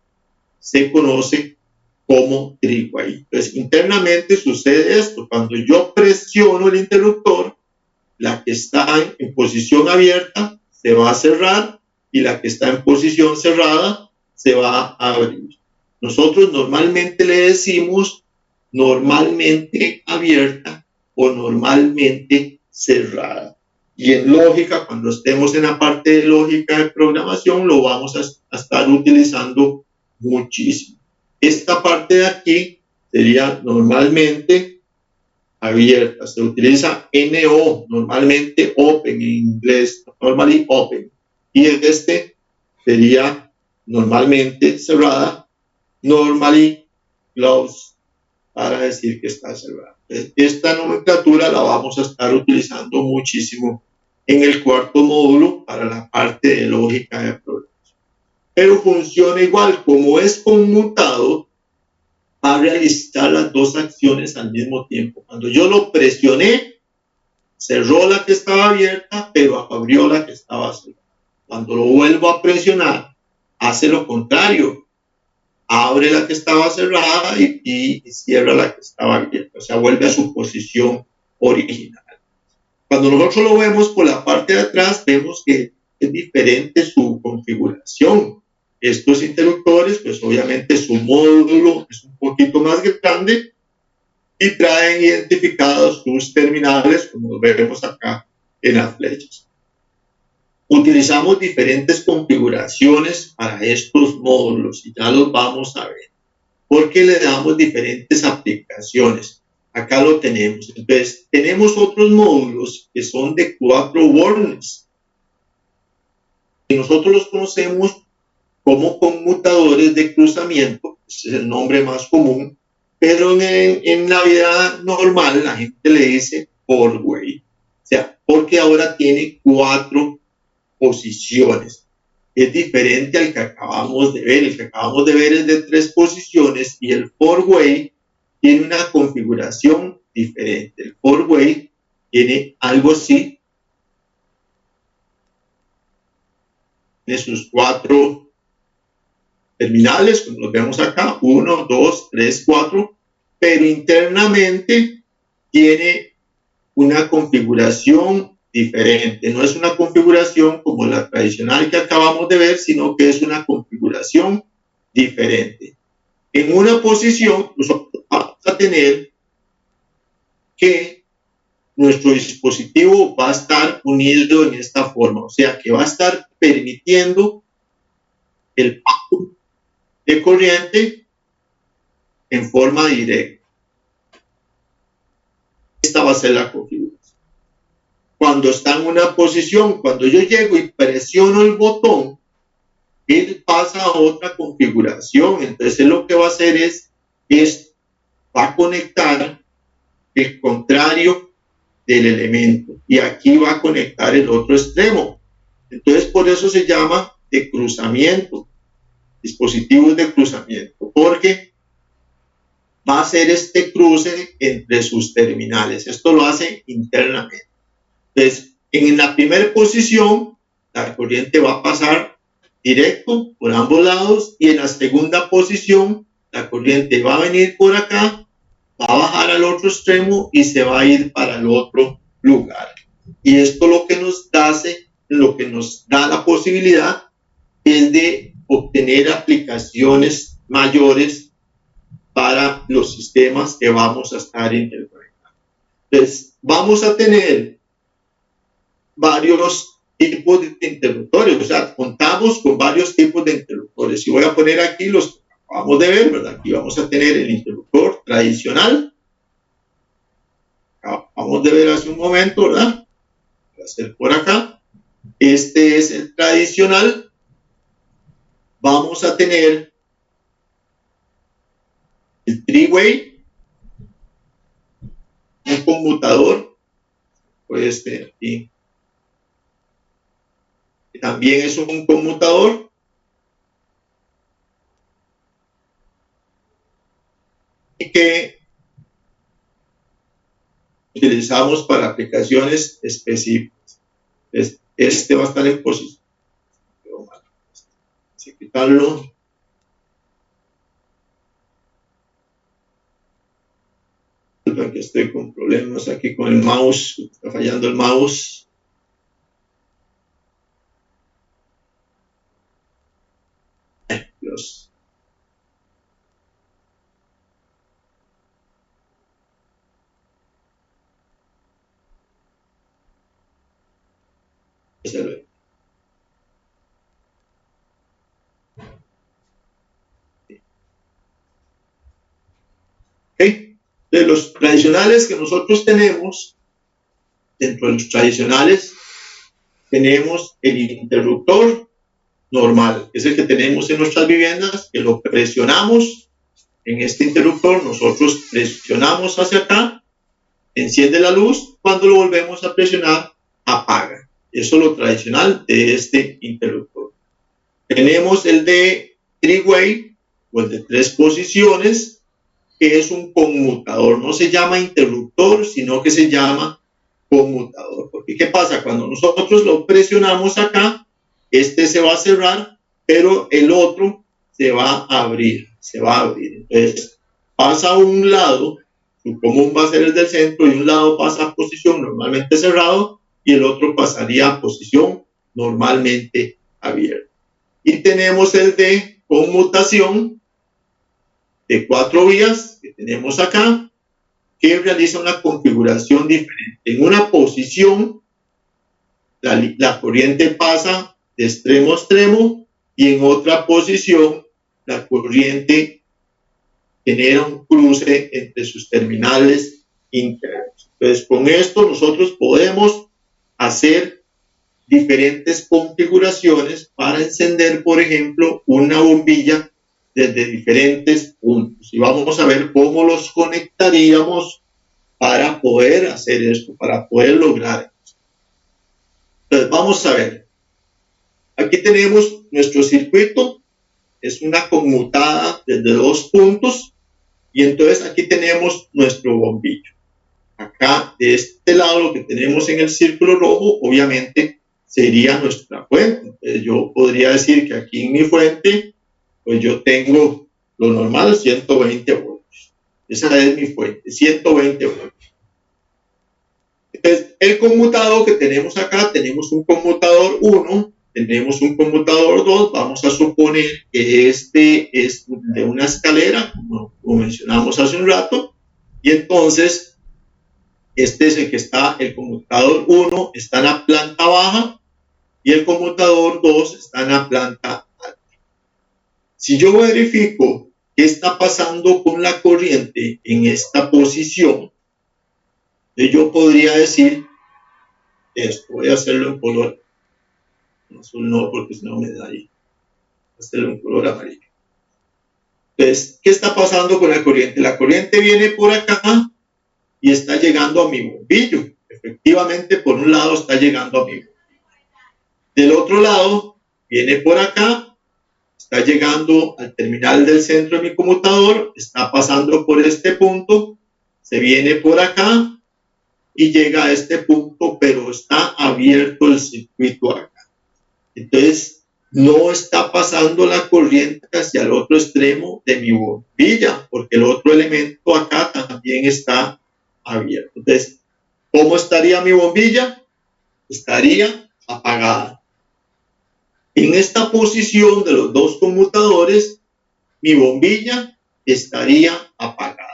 se conoce como three-way. Entonces, internamente sucede esto. Cuando yo presiono el interruptor, la que está en posición abierta se va a cerrar y la que está en posición cerrada se va a abrir. Nosotros normalmente le decimos normalmente abierta o normalmente cerrada. Y en lógica, cuando estemos en la parte de lógica de programación, lo vamos a estar utilizando muchísimo. Esta parte de aquí sería normalmente abierta. Se utiliza NO, normalmente open en inglés, normally open. Y este sería normalmente cerrada, normally closed, para decir que está cerrada. Esta nomenclatura la vamos a estar utilizando muchísimo en el 4º módulo para la parte de lógica de programación. Pero funciona igual, como es conmutado, va a realizar las 2 acciones al mismo tiempo. Cuando yo lo presioné, cerró la que estaba abierta, pero abrió la que estaba cerrada. Cuando lo vuelvo a presionar, hace lo contrario. Abre la que estaba cerrada y cierra la que estaba abierta. O sea, vuelve a su posición original. Cuando nosotros lo vemos por la parte de atrás, vemos que es diferente su configuración. Estos interruptores, pues obviamente su módulo es un poquito más grande. y traen identificados sus terminales, como vemos acá en las flechas. Utilizamos diferentes configuraciones para estos módulos y ya los vamos a ver, porque le damos diferentes aplicaciones. Acá lo tenemos. Entonces, tenemos otros módulos que son de 4 warnings. Y nosotros los conocemos como conmutadores de cruzamiento, ese es el nombre más común, pero en la vida normal la gente le dice four-way, o sea, porque ahora tiene 4 posiciones. Es diferente al que acabamos de ver. El que acabamos de ver es de 3 posiciones y el four-way tiene una configuración diferente. El four-way tiene algo así. Tiene sus 4 terminales, como los vemos acá, 1, 2, 3, 4, pero internamente tiene una configuración diferente. No es una configuración como la tradicional que acabamos de ver, sino que es una configuración diferente. En una posición, nosotros vamos a tener que nuestro dispositivo va a estar unido en esta forma, o sea, que va a estar permitiendo el paso de corriente en forma directa. Esta va a ser la configuración. Cuando está en una posición, cuando yo llego y presiono el botón, él pasa a otra configuración. Entonces él lo que va a hacer es va a conectar el contrario del elemento y aquí va a conectar el otro extremo. Entonces por eso se llama de cruzamiento, dispositivos de cruzamiento, porque va a hacer este cruce entre sus terminales. Esto lo hace internamente. Entonces, en la primera posición, la corriente va a pasar directo por ambos lados y en la segunda posición, la corriente va a venir por acá, va a bajar al otro extremo y se va a ir para el otro lugar. Y esto lo que nos da la posibilidad es de obtener aplicaciones mayores para los sistemas que vamos a estar interconectando. Entonces, vamos a tener varios tipos de interruptores, o sea, contamos con varios tipos de interruptores. Y voy a poner aquí los que acabamos de ver, ¿verdad? Aquí vamos a tener el interruptor tradicional. Acabamos de ver hace un momento, ¿verdad? Voy a hacer por acá. Este es el tradicional. Vamos a tener el three-way, un conmutador, puede ser aquí. También es un conmutador. Y que utilizamos para aplicaciones específicas. Este va a estar en posición. Así quitarlo. Que estoy con problemas aquí con el mouse, está fallando el mouse. Dios. Okay. De los tradicionales que nosotros tenemos, dentro de los tradicionales, tenemos el interruptor normal, es el que tenemos en nuestras viviendas, que lo presionamos en este interruptor, nosotros presionamos hacia acá, enciende la luz, cuando lo volvemos a presionar, apaga. Eso es lo tradicional de este interruptor. Tenemos el de three-way, o el de 3 posiciones, que es un conmutador. No se llama interruptor, sino que se llama conmutador. Porque ¿qué pasa? Cuando nosotros lo presionamos acá, este se va a cerrar, pero el otro se va a abrir. Entonces, pasa a un lado, su común va a ser el del centro, y un lado pasa a posición normalmente cerrado, y el otro pasaría a posición normalmente abierta. Y tenemos el de conmutación de 4 vías que tenemos acá, que realiza una configuración diferente. En una posición, la corriente pasa de extremo a extremo, y en otra posición, la corriente genera un cruce entre sus terminales internos. Entonces, con esto nosotros podemos hacer diferentes configuraciones para encender, por ejemplo, una bombilla desde diferentes puntos. Y vamos a ver cómo los conectaríamos para poder hacer esto, para poder lograr esto. Entonces, vamos a ver. Aquí tenemos nuestro circuito. Es una conmutada desde 2 puntos. Y entonces aquí tenemos nuestro bombillo. Acá, de este lado, lo que tenemos en el círculo rojo, obviamente, sería nuestra fuente. Entonces, yo podría decir que aquí en mi fuente, pues yo tengo lo normal, 120 voltios. Esa es mi fuente, 120 voltios. Entonces, el conmutador que tenemos acá, tenemos un conmutador 1, tenemos un conmutador 2, vamos a suponer que este es de una escalera, como mencionamos hace un rato, y entonces, este es el que está, el conmutador 1 está en la planta baja, y el conmutador 2 está en la planta alta. Si yo verifico qué está pasando con la corriente en esta posición, yo podría decir esto. Voy a hacerlo en color azul, no, porque si no me da ahí. Voy a hacerlo en color amarillo. Entonces, ¿qué está pasando con la corriente? La corriente viene por acá y está llegando a mi bombillo. Efectivamente, por un lado está llegando a mi bombillo. Del otro lado, viene por acá, está llegando al terminal del centro de mi conmutador, está pasando por este punto, se viene por acá y llega a este punto, pero está abierto el circuito acá. Entonces, no está pasando la corriente hacia el otro extremo de mi bombilla, porque el otro elemento acá también está abierto. Entonces, ¿cómo estaría mi bombilla? Estaría apagada. En esta posición de los 2 conmutadores, mi bombilla estaría apagada.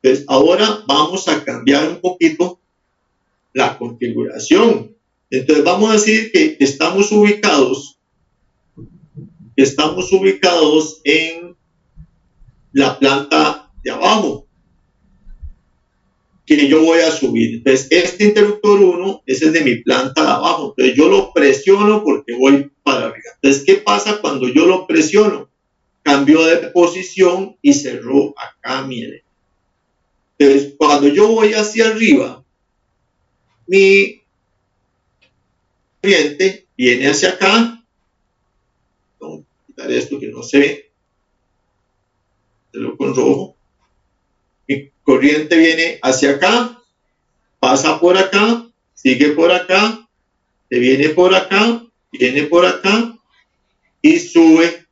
Entonces, ahora vamos a cambiar un poquito la configuración. Entonces, vamos a decir que estamos ubicados en la planta de abajo, que yo voy a subir. Entonces, este interruptor 1 es el de mi planta de abajo. Entonces, yo lo presiono porque voy para arriba. Entonces, ¿qué pasa cuando yo lo presiono? Cambió de posición y cerró acá, miren. Entonces, cuando yo voy hacia arriba, mi corriente viene hacia acá. Vamos a quitar esto que no se ve. Hacerlo con rojo. Mi corriente viene hacia acá, pasa por acá, sigue por acá, se viene por acá, viene por acá y sube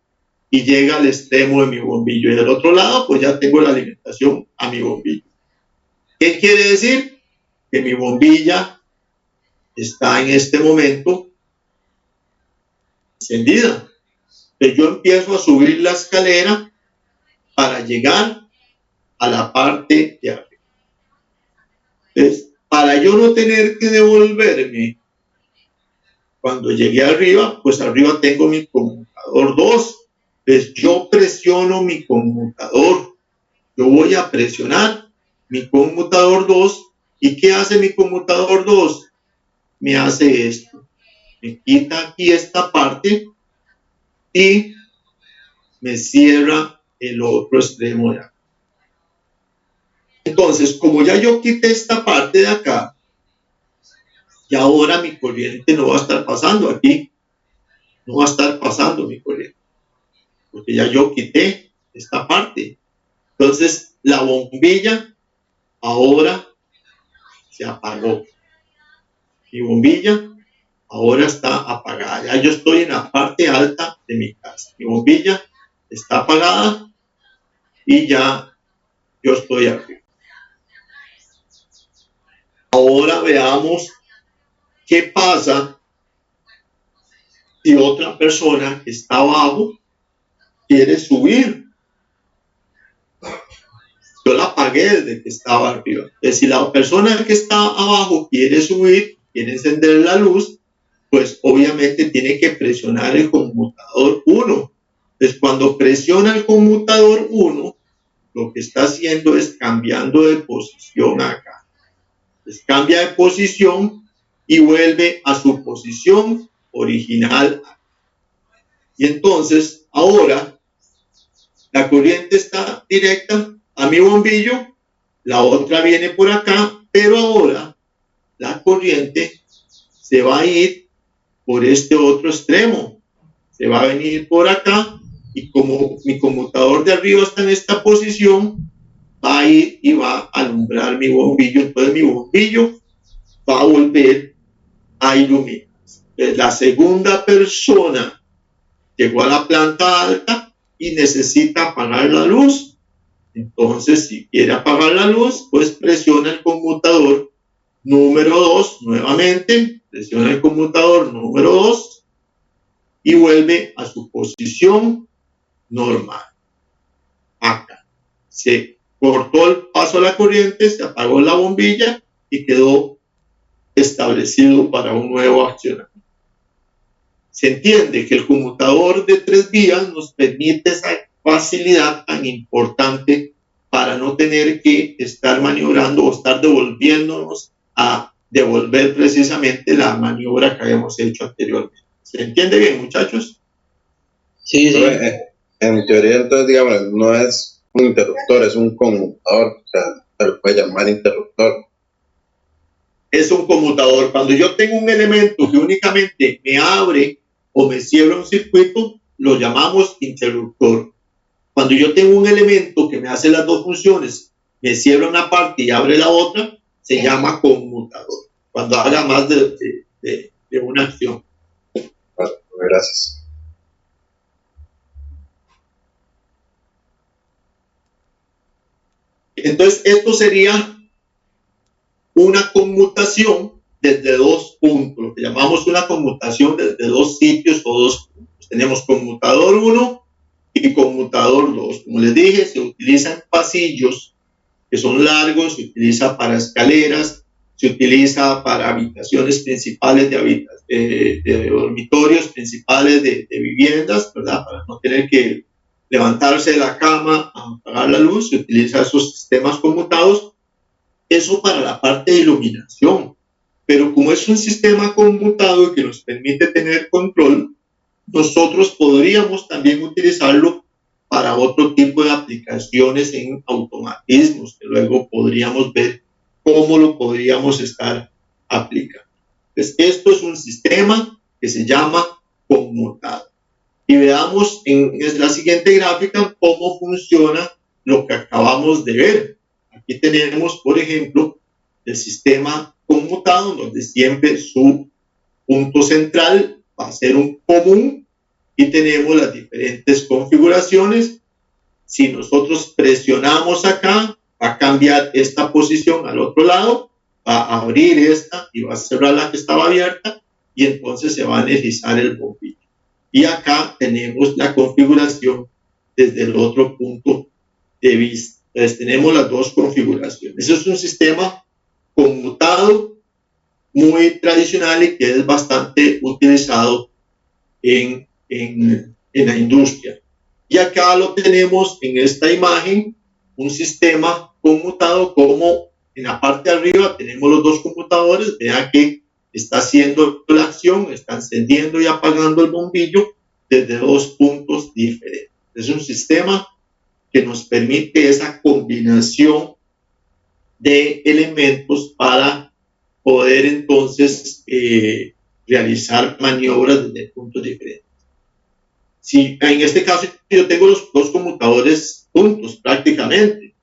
y llega al extremo de mi bombillo. Y del otro lado, pues ya tengo la alimentación a mi bombillo. ¿Qué quiere decir? Que mi bombilla está en este momento encendida. Entonces yo empiezo a subir la escalera para llegar a la parte de arriba. Entonces, para yo no tener que devolverme cuando llegué arriba, pues arriba tengo mi conmutador 2. Entonces yo presiono mi conmutador. Yo voy a presionar mi conmutador 2. ¿Y qué hace mi conmutador 2? Me hace esto. Me quita aquí esta parte y me cierra el otro extremo de acá. Entonces, como ya yo quité esta parte de acá, y ahora mi corriente no va a estar pasando aquí. No va a estar pasando mi corriente. Porque ya yo quité esta parte. Entonces, la bombilla ahora se apagó. Mi bombilla ahora está apagada. Ya yo estoy en la parte alta de mi casa. Mi bombilla está apagada y ya yo estoy arriba. Ahora veamos qué pasa si otra persona que está abajo quiere subir. yo la apagué desde que estaba arriba. Entonces, si la persona que está abajo quiere subir, quiere encender la luz, pues obviamente tiene que presionar el conmutador 1. Entonces, cuando presiona el conmutador 1, lo que está haciendo es cambiando de posición acá. Entonces, cambia de posición y vuelve a su posición original. Y entonces, ahora, la corriente está directa a mi bombillo, la otra viene por acá, pero ahora la corriente se va a ir por este otro extremo. Se va a venir por acá y como mi conmutador de arriba está en esta posición, va a ir y va a alumbrar mi bombillo. Entonces mi bombillo va a volver a iluminar. Entonces, la segunda persona llegó a la planta alta y necesita apagar la luz. Entonces, si quiere apagar la luz, pues presiona el conmutador número 2 nuevamente, presiona el conmutador número 2 y vuelve a su posición normal. Acá se cortó el paso a la corriente, se apagó la bombilla y quedó establecido para un nuevo accionamiento. Se entiende que el conmutador de 3 vías nos permite esa facilidad tan importante para no tener que estar maniobrando o estar devolviéndonos a devolver precisamente la maniobra que habíamos hecho anteriormente. ¿Se entiende bien, muchachos? Sí, sí. En teoría, entonces, digamos, no es un interruptor, es un conmutador, o sea, se lo puede llamar interruptor. Es un conmutador. Cuando yo tengo un elemento que únicamente me abre o me cierra un circuito, lo llamamos interruptor. Cuando yo tengo un elemento que me hace las dos funciones, me cierra una parte y abre la otra, se llama conmutador. Cuando haga más de una acción. Bueno, gracias. Entonces, esto sería una conmutación desde 2 puntos, lo que llamamos una conmutación desde 2 sitios o 2 puntos. Tenemos conmutador 1 y conmutador 2. Como les dije, se utilizan pasillos que son largos, se utiliza para escaleras, se utiliza para habitaciones principales de dormitorios principales de viviendas, ¿verdad? Para no tener que levantarse de la cama a apagar la luz, se utiliza esos sistemas conmutados. Eso para la parte de iluminación, pero como es un sistema conmutado que nos permite tener control, nosotros podríamos también utilizarlo para otro tipo de aplicaciones en automatismos, que luego podríamos ver cómo lo podríamos estar aplicando. Entonces, esto es un sistema que se llama conmutado. Y veamos en la siguiente gráfica cómo funciona lo que acabamos de ver. Aquí tenemos, por ejemplo, el sistema conmutado, donde siempre su punto central va a ser un común y tenemos las diferentes configuraciones. Si nosotros presionamos acá, va a cambiar esta posición al otro lado, va a abrir esta y va a cerrar la que estaba abierta y entonces se va a energizar el bombillo. Y acá tenemos la configuración desde el otro punto de vista. Entonces tenemos las dos configuraciones. Eso es un sistema conmutado muy tradicional y que es bastante utilizado en la industria. Y acá lo tenemos en esta imagen, un sistema conmutado como en la parte de arriba tenemos los dos computadores. Vean que está haciendo la acción, está encendiendo y apagando el bombillo desde 2 puntos diferentes. Es un sistema que nos permite esa combinación de elementos para poder entonces realizar maniobras desde puntos diferentes. Si en este caso yo tengo los dos conmutadores juntos prácticamente,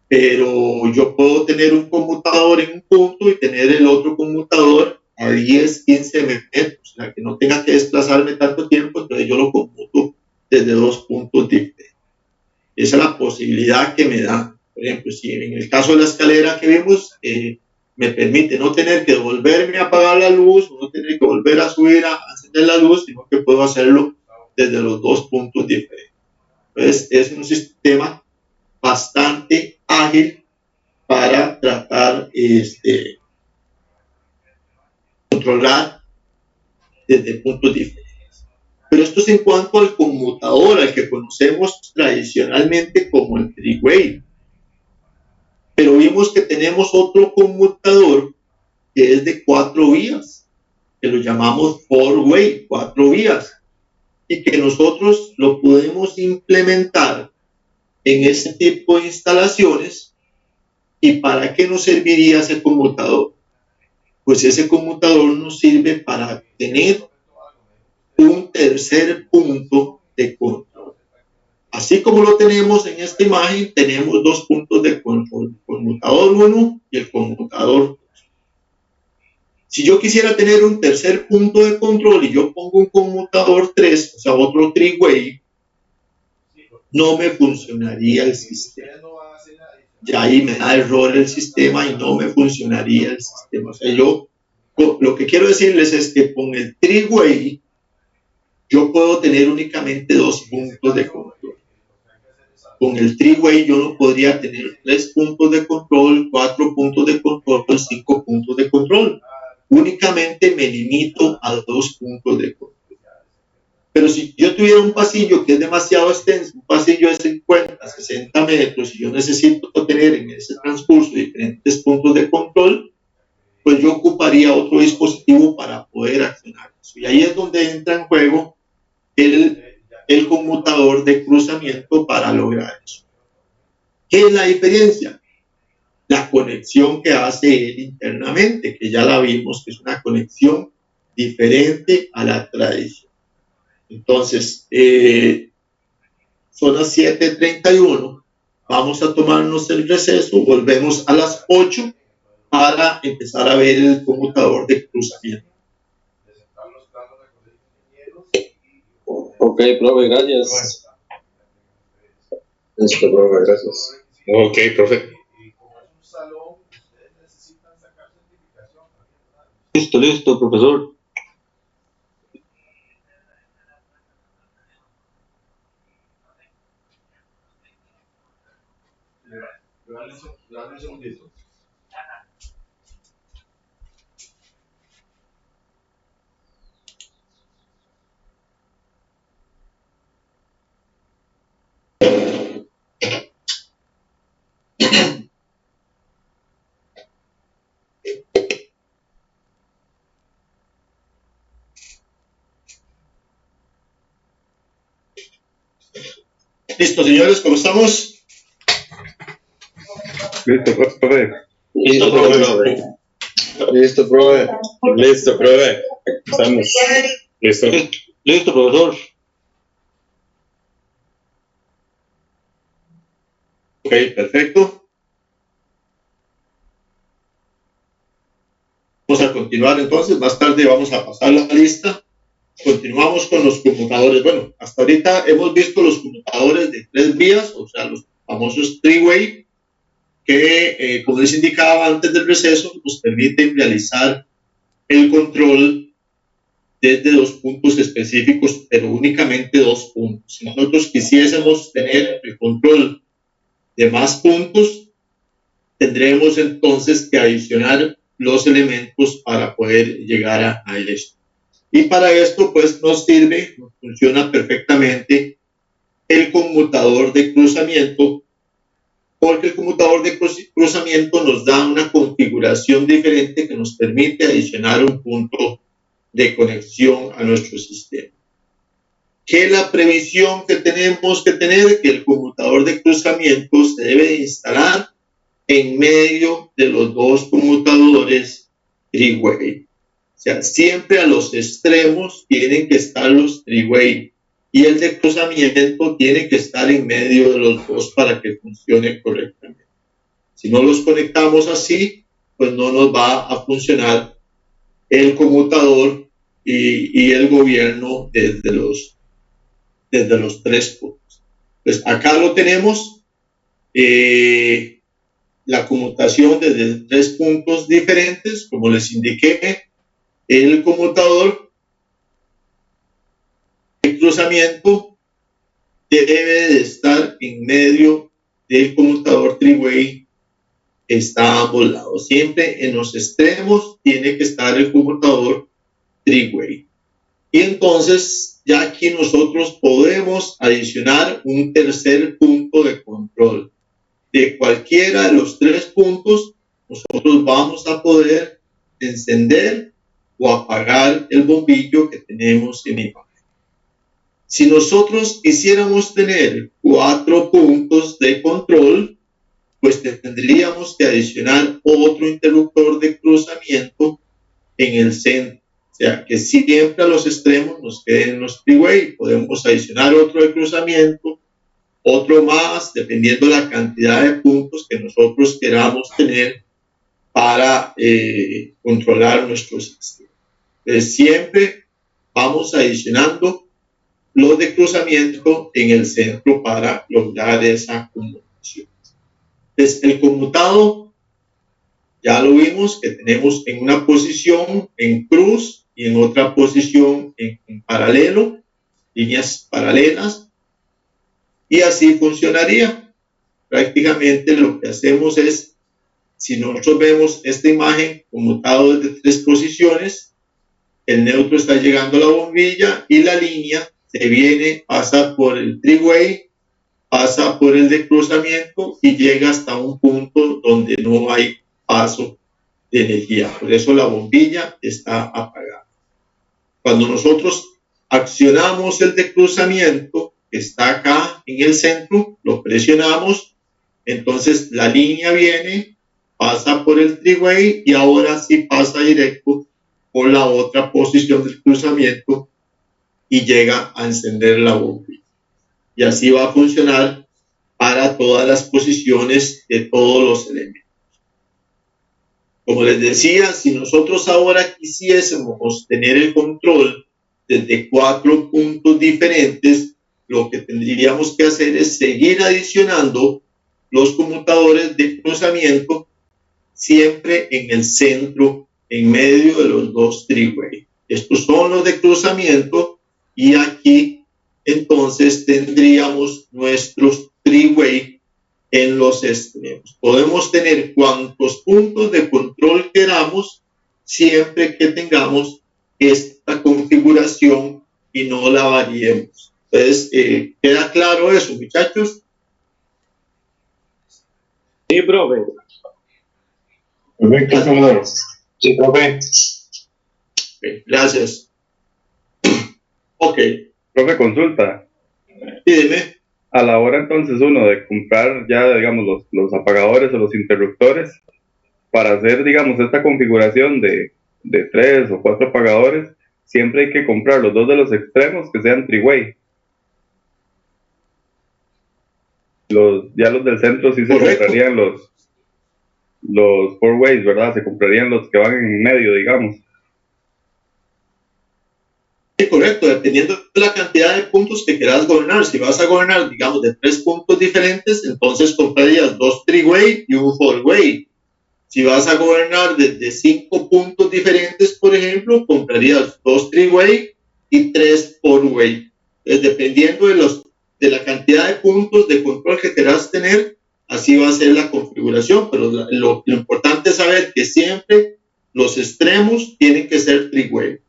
pero yo puedo tener un conmutador en un punto y tener el otro conmutador a 10, 15 metros, o sea, que no tenga que desplazarme tanto tiempo, entonces yo lo computo desde 2 puntos diferentes. Esa es la posibilidad que me da. Por ejemplo, si en el caso de la escalera que vimos, me permite no tener que volverme a apagar la luz, no tener que volver a subir a encender la luz, sino que puedo hacerlo desde los 2 puntos diferentes. Entonces, es un sistema bastante ágil para tratar controlar desde puntos diferentes. Pero esto es en cuanto al conmutador, al que conocemos tradicionalmente como el three-way. Pero vimos que tenemos otro conmutador que es de 4 vías, que lo llamamos four-way, 4 vías, y que nosotros lo podemos implementar en ese tipo de instalaciones. ¿Y para qué nos serviría ese conmutador? Pues ese conmutador nos sirve para tener un tercer punto de control. Así como lo tenemos en esta imagen, tenemos 2 puntos de control, el conmutador 1 y el conmutador 2. Si yo quisiera tener un tercer punto de control y yo pongo un conmutador 3, o sea, otro three-way, no me funcionaría el sistema. Ya ahí me da error el sistema y no me funcionaría el sistema. O sea, yo lo que quiero decirles es que con el three-way yo puedo tener únicamente 2 puntos de control. Con el three-way yo no podría tener 3 puntos de control, 4 puntos de control, 5 puntos de control. Únicamente me limito a 2 puntos de control. Pero si yo tuviera un pasillo que es demasiado extenso, un pasillo de 50, 60 metros, y yo necesito tener en ese transcurso diferentes puntos de control, pues yo ocuparía otro dispositivo para poder accionar eso. Y ahí es donde entra en juego el conmutador de cruzamiento para lograr eso. ¿Qué es la diferencia? La conexión que hace él internamente, que ya la vimos, que es una conexión diferente a la tradición. Entonces, son las 7:31, vamos a tomarnos el receso, volvemos a las 8 para empezar a ver el conmutador de cruzamiento. Ok, profe, gracias. Listo, profe, gracias. Ok, profe. Listo, profesor. Dame un segundito. Listo, señores, ¿cómo estamos? Listo, profe. Listo, profe. Listo, profe. Listo, profe. Estamos. Listo. Listo, profesor. Ok, perfecto. Vamos a continuar entonces, más tarde vamos a pasar la lista. Continuamos con los conmutadores. Bueno, hasta ahorita hemos visto los conmutadores de 3 vías, o sea, los famosos three-way, que, como les indicaba antes del receso, nos permiten realizar el control desde 2 puntos específicos, pero únicamente 2 puntos. Si nosotros quisiésemos tener el control de más puntos, tendremos entonces que adicionar los elementos para poder llegar a esto. Y para esto, pues nos sirve, nos funciona perfectamente el conmutador de cruzamiento, porque el conmutador de cruzamiento nos da una configuración diferente que nos permite adicionar un punto de conexión a nuestro sistema. ¿Qué es la previsión que tenemos que tener? Que el conmutador de cruzamiento se debe instalar en medio de los 2 conmutadores three-way. O sea, siempre a los extremos tienen que estar los three-way y el de cruzamiento tiene que estar en medio de los 2 para que funcione correctamente. Si no los conectamos así, pues no nos va a funcionar el conmutador y el gobierno desde los 3 puntos. Pues acá lo tenemos, la conmutación desde 3 puntos diferentes, como les indiqué. El conmutador de cruzamiento debe de estar en medio del conmutador three-way está a ambos lados. Siempre en los extremos tiene que estar el conmutador three-way. Y entonces ya aquí nosotros podemos adicionar un tercer punto de control. De cualquiera de los tres puntos, nosotros vamos a poder encender o apagar el bombillo que tenemos en imagen. Si nosotros quisiéramos tener 4 puntos de control, pues tendríamos que adicionar otro interruptor de cruzamiento en el centro. O sea, que siempre a los extremos nos queden los three-way. Podemos adicionar otro de cruzamiento, otro más, dependiendo de la cantidad de puntos que nosotros queramos tener para controlar nuestro sistema. Entonces, siempre vamos adicionando los de cruzamiento en el centro para lograr esa conmutación. Entonces, el conmutado, ya lo vimos que tenemos en una posición en cruz y en otra posición en paralelo, líneas paralelas, y así funcionaría. Prácticamente lo que hacemos es, si nosotros vemos esta imagen conmutado desde 3 posiciones, el neutro está llegando a la bombilla y la línea se viene, pasa por el three-way, pasa por el de cruzamiento y llega hasta un punto donde no hay paso de energía. Por eso la bombilla está apagada. Cuando nosotros accionamos el de cruzamiento, que está acá en el centro, lo presionamos, entonces la línea viene, pasa por el three-way y ahora sí pasa directo por la otra posición del cruzamiento y llega a encender la bombilla. Y así va a funcionar para todas las posiciones de todos los elementos. Como les decía, si nosotros ahora quisiésemos tener el control desde 4 puntos diferentes, lo que tendríamos que hacer es seguir adicionando los conmutadores de cruzamiento siempre en el centro, en medio de los 2 three-way. Estos son los de cruzamiento y aquí entonces tendríamos nuestros three-way en los extremos. Podemos tener cuantos puntos de control queramos siempre que tengamos esta configuración y no la variemos. Entonces, ¿queda claro eso, muchachos? Sí, profe. Perfecto, profesor. Sí, profe. Okay, gracias. Ok. Profe, consulta. Dime. A la hora entonces uno de comprar ya, digamos, los apagadores o los interruptores, para hacer, digamos, esta configuración de 3 o 4 apagadores, siempre hay que comprar los 2 de los extremos que sean three-way. Ya los del centro sí se Correcto. comprarían los four-ways, ¿verdad? Se comprarían los que van en medio, digamos. Sí, correcto, dependiendo de la cantidad de puntos que quieras gobernar. Si vas a gobernar, digamos, de 3 puntos diferentes, entonces comprarías 2 three-way y un four-way. Si vas a gobernar de 5 puntos diferentes, por ejemplo, comprarías 2 three-way y 3 four-way. Dependiendo de la cantidad de puntos de control que quieras tener, así va a ser la configuración. Pero lo importante es saber que siempre los extremos tienen que ser three-way.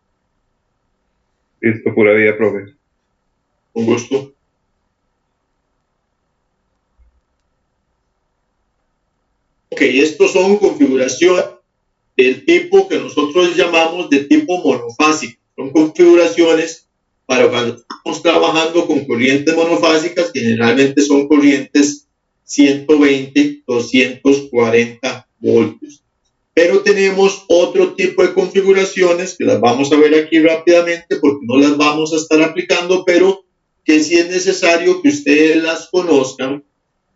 Listo, pura vida, profe. Con gusto. Ok, estos son configuraciones del tipo que nosotros llamamos de tipo monofásico. Son configuraciones para cuando estamos trabajando con corrientes monofásicas, generalmente son corrientes 120, 240 voltios. Pero tenemos otro tipo de configuraciones que las vamos a ver aquí rápidamente porque no las vamos a estar aplicando, pero que sí es necesario que ustedes las conozcan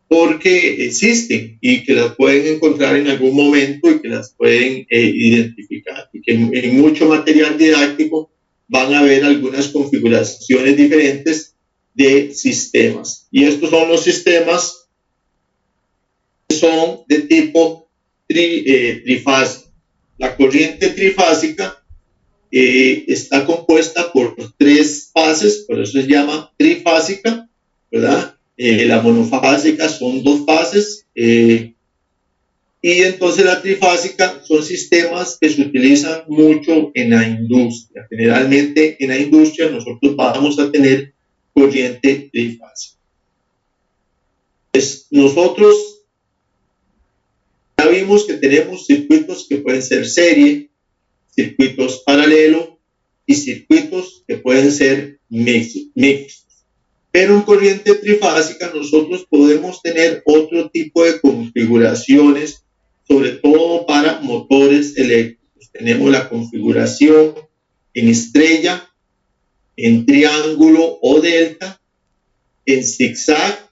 porque existen y que las pueden encontrar en algún momento y que las pueden identificar. Y que en mucho material didáctico van a ver algunas configuraciones diferentes de sistemas. Y estos son los sistemas que son de tipo trifásico. La corriente trifásica está compuesta por 3 fases, por eso se llama trifásica, ¿verdad? La monofásica son 2 fases, y entonces la trifásica son sistemas que se utilizan mucho en la industria. Generalmente en la industria nosotros vamos a tener corriente trifásica. Pues nosotros ya vimos que tenemos circuitos que pueden ser serie, circuitos paralelos y circuitos que pueden ser mixtos. Pero en corriente trifásica nosotros podemos tener otro tipo de configuraciones, sobre todo para motores eléctricos. Tenemos la configuración en estrella, en triángulo o delta, en zigzag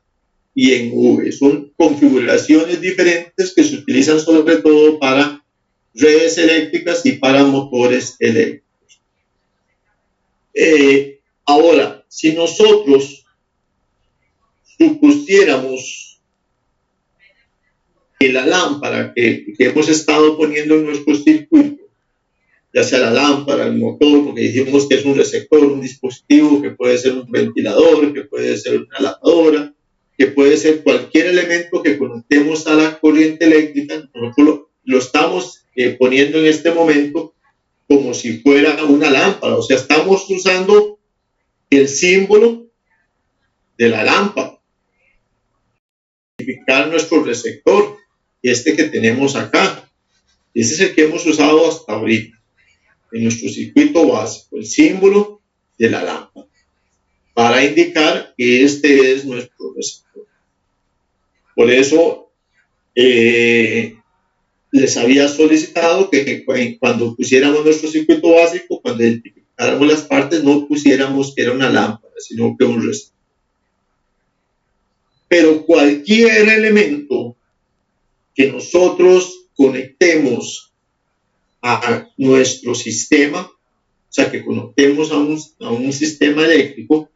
y en V. Son configuraciones diferentes que se utilizan sobre todo para redes eléctricas y para motores eléctricos. Ahora, si nosotros supusiéramos que la lámpara que hemos estado poniendo en nuestro circuito, ya sea la lámpara, el motor, porque dijimos que es un receptor, un dispositivo, que puede ser un ventilador, que puede ser una lavadora, que puede ser cualquier elemento que conectemos a la corriente eléctrica, nosotros lo estamos poniendo en este momento como si fuera una lámpara, o sea, estamos usando el símbolo de la lámpara, identificar nuestro receptor, este que tenemos acá. Ese es el que hemos usado hasta ahorita en nuestro circuito básico, el símbolo de la lámpara, para indicar que este es nuestro receptor. Por eso les había solicitado que cuando pusiéramos nuestro circuito básico, cuando identificáramos las partes, no pusiéramos que era una lámpara, sino que un receptor. Pero cualquier elemento que nosotros conectemos a nuestro sistema, o sea, que conectemos a un sistema eléctrico,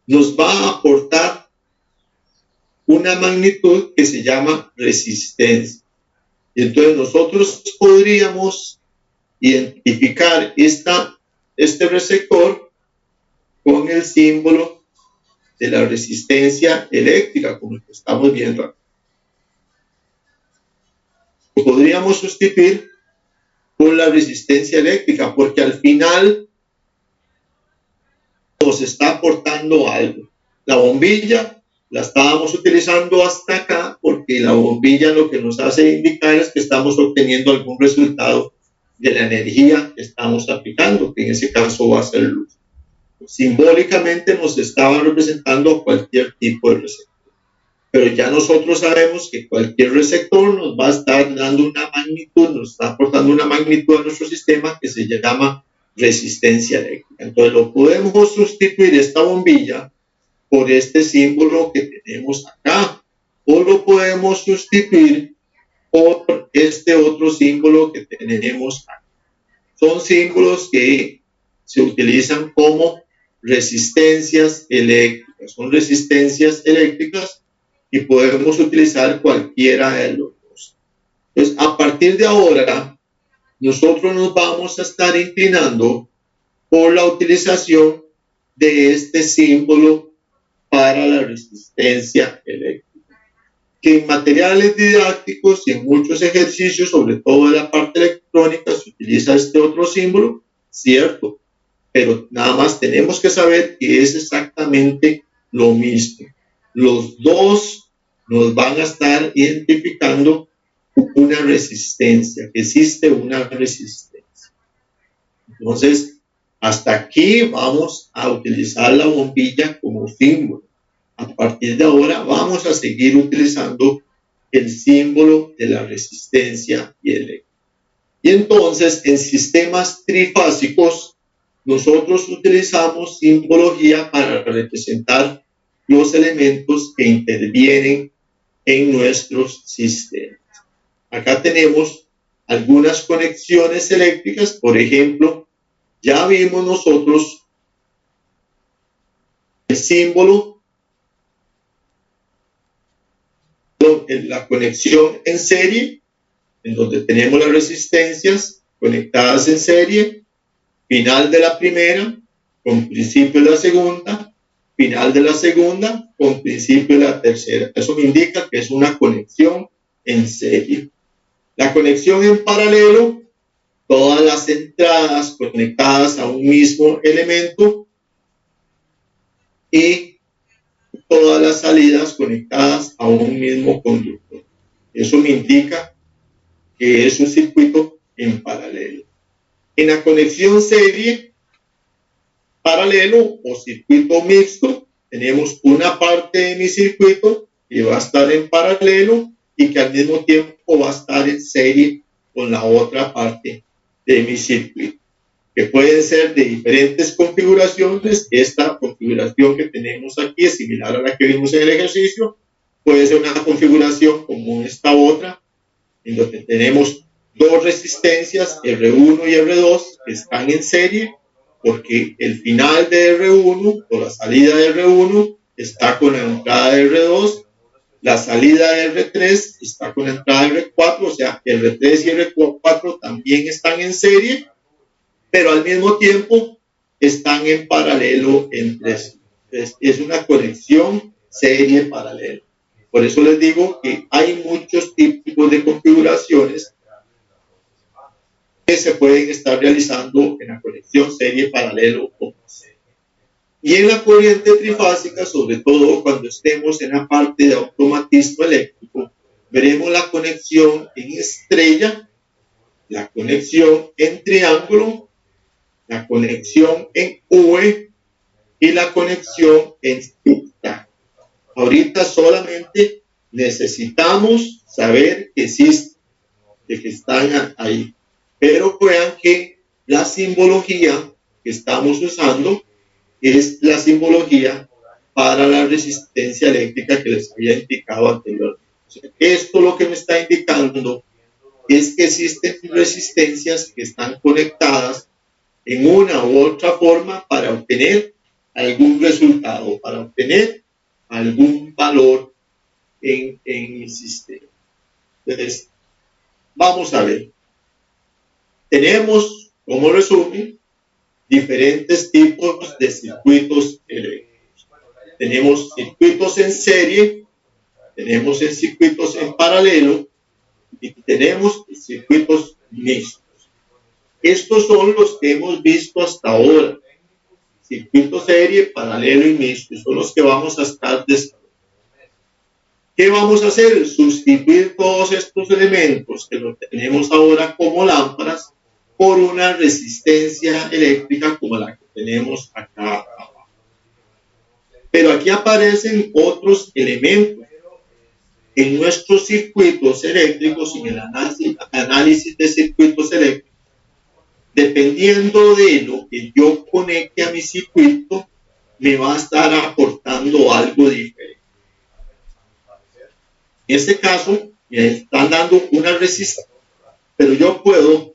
nos va a aportar una magnitud que se llama resistencia. Y entonces nosotros podríamos identificar este receptor con el símbolo de la resistencia eléctrica, como el que estamos viendo aquí. Podríamos sustituir por la resistencia eléctrica, porque al final nos está aportando algo. La bombilla la estábamos utilizando hasta acá porque la bombilla lo que nos hace indicar es que estamos obteniendo algún resultado de la energía que estamos aplicando, que en ese caso va a ser luz. Simbólicamente nos estaba representando cualquier tipo de receptor, pero ya nosotros sabemos que cualquier receptor nos va a estar dando una magnitud, nos está aportando una magnitud a nuestro sistema que se llama resistencia eléctrica. Entonces lo podemos sustituir esta bombilla por este símbolo que tenemos acá, o lo podemos sustituir por este otro símbolo que tenemos acá. Son símbolos que se utilizan como resistencias eléctricas, son resistencias eléctricas y podemos utilizar cualquiera de los dos. Entonces, a partir de ahora, nosotros nos vamos a estar inclinando por la utilización de este símbolo para la resistencia eléctrica, que en materiales didácticos y en muchos ejercicios, sobre todo en la parte electrónica, se utiliza este otro símbolo, cierto, pero nada más tenemos que saber que es exactamente lo mismo. Los dos nos van a estar identificando una resistencia, que existe una resistencia. Entonces, hasta aquí vamos a utilizar la bombilla como símbolo. A partir de ahora vamos a seguir utilizando el símbolo de la resistencia eléctrica. Y entonces, en sistemas trifásicos, nosotros utilizamos simbología para representar los elementos que intervienen en nuestros sistemas. Acá tenemos algunas conexiones eléctricas, por ejemplo, ya vimos nosotros el símbolo, la conexión en serie, en donde tenemos las resistencias conectadas en serie, final de la primera, con principio de la segunda, final de la segunda con principio de la tercera. Eso me indica que es una conexión en serie. La conexión en paralelo, todas las entradas conectadas a un mismo elemento y todas las salidas conectadas a un mismo conductor. Eso me indica que es un circuito en paralelo. En la conexión serie paralelo o circuito mixto, tenemos una parte de mi circuito que va a estar en paralelo y que al mismo tiempo va a estar en serie con la otra parte de mi circuito, que pueden ser de diferentes configuraciones. Esta configuración que tenemos aquí es similar a la que vimos en el ejercicio. Puede ser una configuración como esta otra, en donde tenemos dos resistencias, R1 y R2, que están en serie, porque el final de R1 o la salida de R1 está con la entrada de R2, la salida de R3 está con la entrada de R4, o sea, R3 y R4 también están en serie, pero al mismo tiempo están en paralelo entre sí. Entonces, es una conexión serie paralela. Por eso les digo que hay muchos tipos de configuraciones que se pueden estar realizando en la conexión serie paralelo o serie. Y en la corriente trifásica, sobre todo cuando estemos en la parte de automatismo eléctrico, veremos la conexión en estrella, la conexión en triángulo, la conexión en V y la conexión en zigzag. Ahorita solamente necesitamos saber que existen, de que están ahí. Pero vean que la simbología que estamos usando es la simbología para la resistencia eléctrica que les había indicado anteriormente. O sea, esto lo que me está indicando es que existen resistencias que están conectadas en una u otra forma para obtener algún resultado, para obtener algún valor en el sistema. Entonces, vamos a ver. Tenemos, como resumen, diferentes tipos de circuitos eléctricos. Tenemos circuitos en serie, tenemos circuitos en paralelo y tenemos circuitos mixtos. Estos son los que hemos visto hasta ahora. Circuito serie, paralelo y mixto, son los que vamos a estar desarrollando. ¿Qué vamos a hacer? Sustituir todos estos elementos que los tenemos ahora como lámparas por una resistencia eléctrica como la que tenemos acá abajo. Pero aquí aparecen otros elementos. En nuestros circuitos eléctricos, en el análisis de circuitos eléctricos, dependiendo de lo que yo conecte a mi circuito, me va a estar aportando algo diferente. En este caso, me están dando una resistencia, pero yo puedo,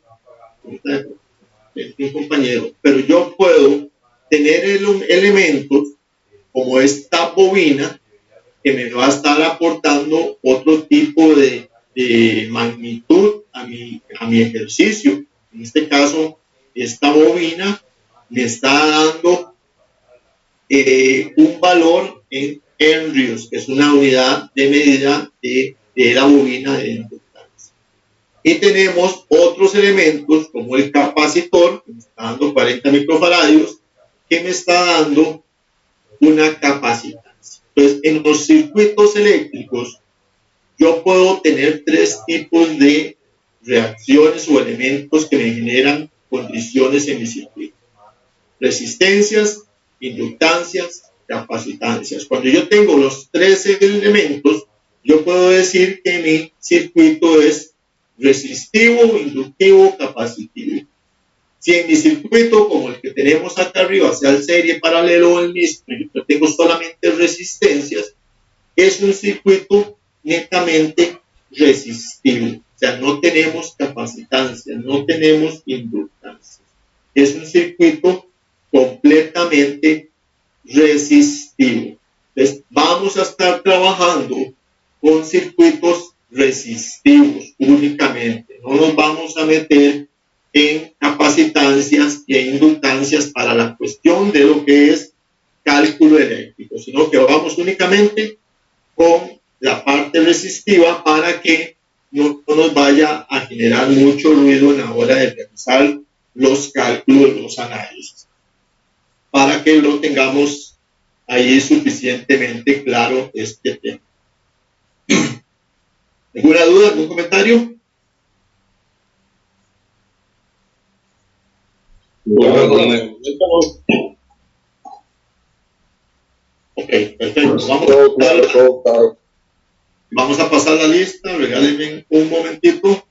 mi compañero, pero yo puedo tener elementos como esta bobina que me va a estar aportando otro tipo de magnitud a mi ejercicio. En este caso, esta bobina me está dando un valor en henrios, que es una unidad de medida de la bobina de inductancia. Y tenemos otros elementos como el capacitor, que me está dando 40 microfaradios, que me está dando una capacitancia. Entonces, en los circuitos eléctricos, yo puedo tener tres tipos de reacciones o elementos que me generan condiciones en mi circuito: resistencias, inductancias, capacitancias. Cuando yo tengo los tres elementos, yo puedo decir que mi circuito es resistivo, inductivo, capacitivo. Si en mi circuito, como el que tenemos acá arriba, sea el serie, paralelo o el mixto, yo tengo solamente resistencias, es un circuito netamente resistivo. O sea, no tenemos capacitancia, no tenemos inductancia. Es un circuito completamente resistivo. Entonces, vamos a estar trabajando con circuitos resistivos únicamente. No nos vamos a meter en capacitancias e inductancias para la cuestión de lo que es cálculo eléctrico, sino que vamos únicamente con la parte resistiva para que no nos vaya a generar mucho ruido en la hora de realizar los cálculos, los análisis, para que lo tengamos ahí suficientemente claro este tema. ¿Alguna duda, algún comentario? Ok, perfecto. Vamos a pasar la lista, regálenme un momentito.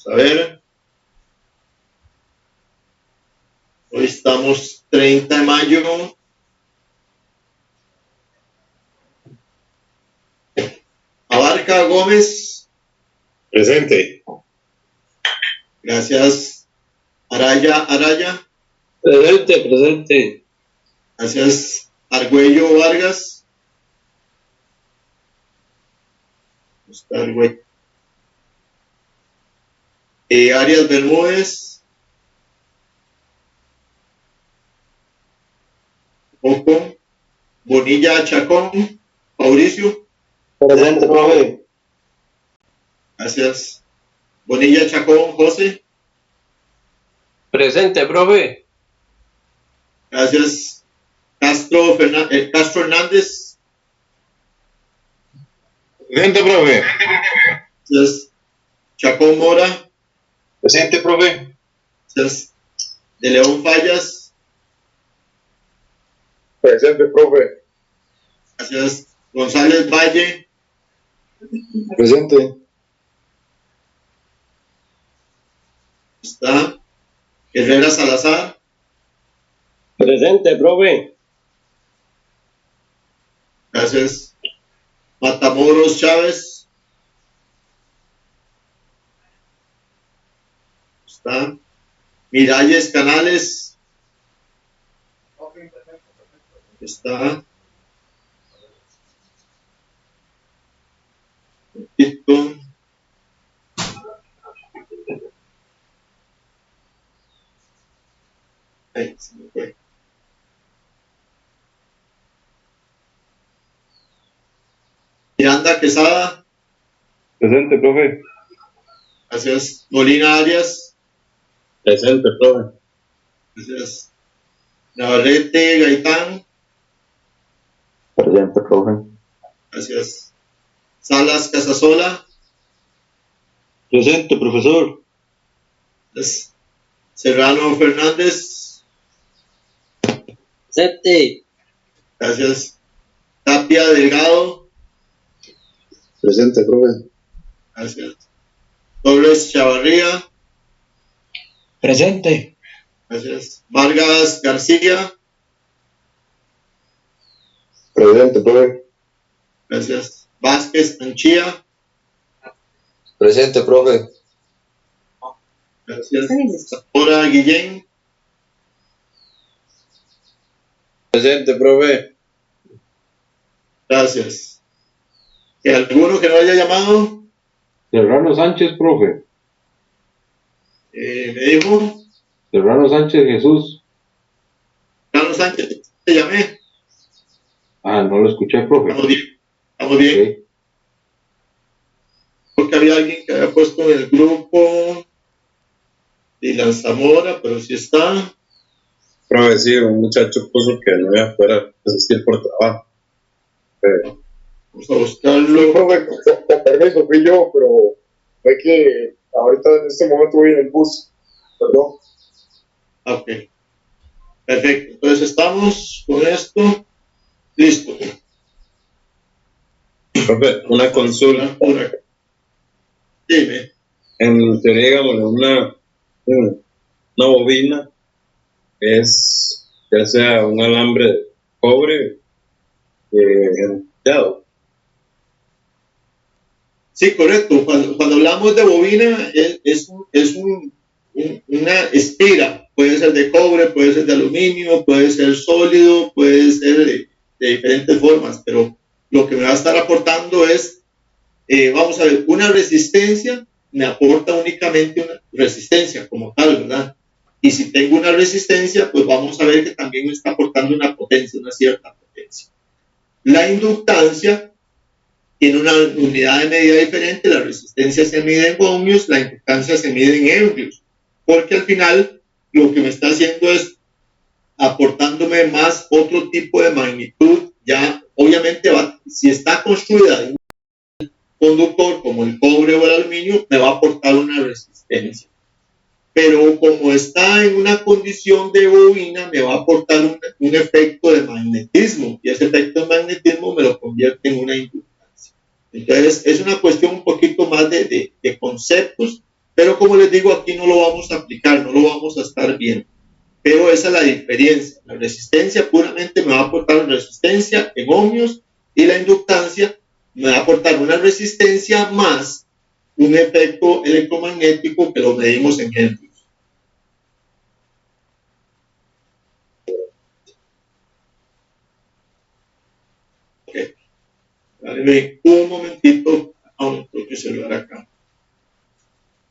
A ver. Hoy estamos 30 de mayo. Abarca Gómez. Presente. Gracias. Araya. Presente. Gracias. Argüello Vargas. Está Argüello. Arias Bermúdez. Poco. Bonilla Chacón. Mauricio. Presente, profe. Gracias. Bonilla Chacón, José. Presente, profe. Gracias. Castro Hernández. Presente, profe. Gracias. Chacón Mora. Presente, profe. Gracias. De León Fallas. Presente, profe. Gracias. González Valle. Presente. Está. Herrera Salazar. Presente, profe. Gracias. Matamoros Chávez. Está. Miralles Canales. Está. Tito. Ay, se me fue. Miranda Quesada. Presente, profe. Gracias. Molina Arias. Presente, profe. Gracias. Navarrete Gaitán. Presente, profe. Gracias. Salas Casasola. Presente, profesor. Gracias. Serrano Fernández. Presente. Gracias. Tapia Delgado. Presente, profe. Gracias. Torres Chavarría. Presente. Gracias. Vargas García. Presente, profe. Gracias. Vázquez Anchía. Presente, profe. Gracias. Zamora Guillén. Presente, profe. Gracias. ¿Alguno que no haya llamado? Serrano Sánchez, profe. Me dijo. Serrano Sánchez Jesús. Carlos Sánchez, te llamé. Ah, no lo escuché, profe. Estamos bien. Estamos bien. Ok. Porque había alguien que había puesto en el grupo Dylan Zamora, pero sí está. Profe, sí, un muchacho puso que no iba a poder asistir por trabajo. Vamos a buscarlo. profe, con permiso, fui yo, pero fue que ahorita en este momento voy en el bus. Perdón. Ok. Perfecto. Entonces estamos con esto. Listo. Profe, una consulta. Dime. En teoría, digamos, una bobina es ya sea un alambre de cobre enrollado. Sí, correcto. Cuando hablamos de bobina, una espira. Puede ser de cobre, puede ser de aluminio, puede ser sólido, puede ser de diferentes formas, pero lo que me va a estar aportando es, vamos a ver, una resistencia me aporta únicamente una resistencia como tal, ¿verdad? Y si tengo una resistencia, pues vamos a ver que también me está aportando una potencia, una cierta potencia. La inductancia tiene una unidad de medida diferente, la resistencia se mide en ohmios, la inductancia se mide en amperes, porque al final lo que me está haciendo es aportándome más otro tipo de magnitud. Ya obviamente si está construida de un conductor como el cobre o el aluminio, me va a aportar una resistencia, pero como está en una condición de bobina, me va a aportar un efecto de magnetismo, y ese efecto de magnetismo me lo convierte en una inductancia. Entonces es una cuestión un poquito más de conceptos, pero como les digo, aquí no lo vamos a aplicar, no lo vamos a estar viendo, pero esa es la diferencia. La resistencia puramente me va a aportar resistencia en ohmios, y la inductancia me va a aportar una resistencia más un efecto electromagnético que lo medimos en amperes. Okay. Dale un momentito. No tengo que celular acá.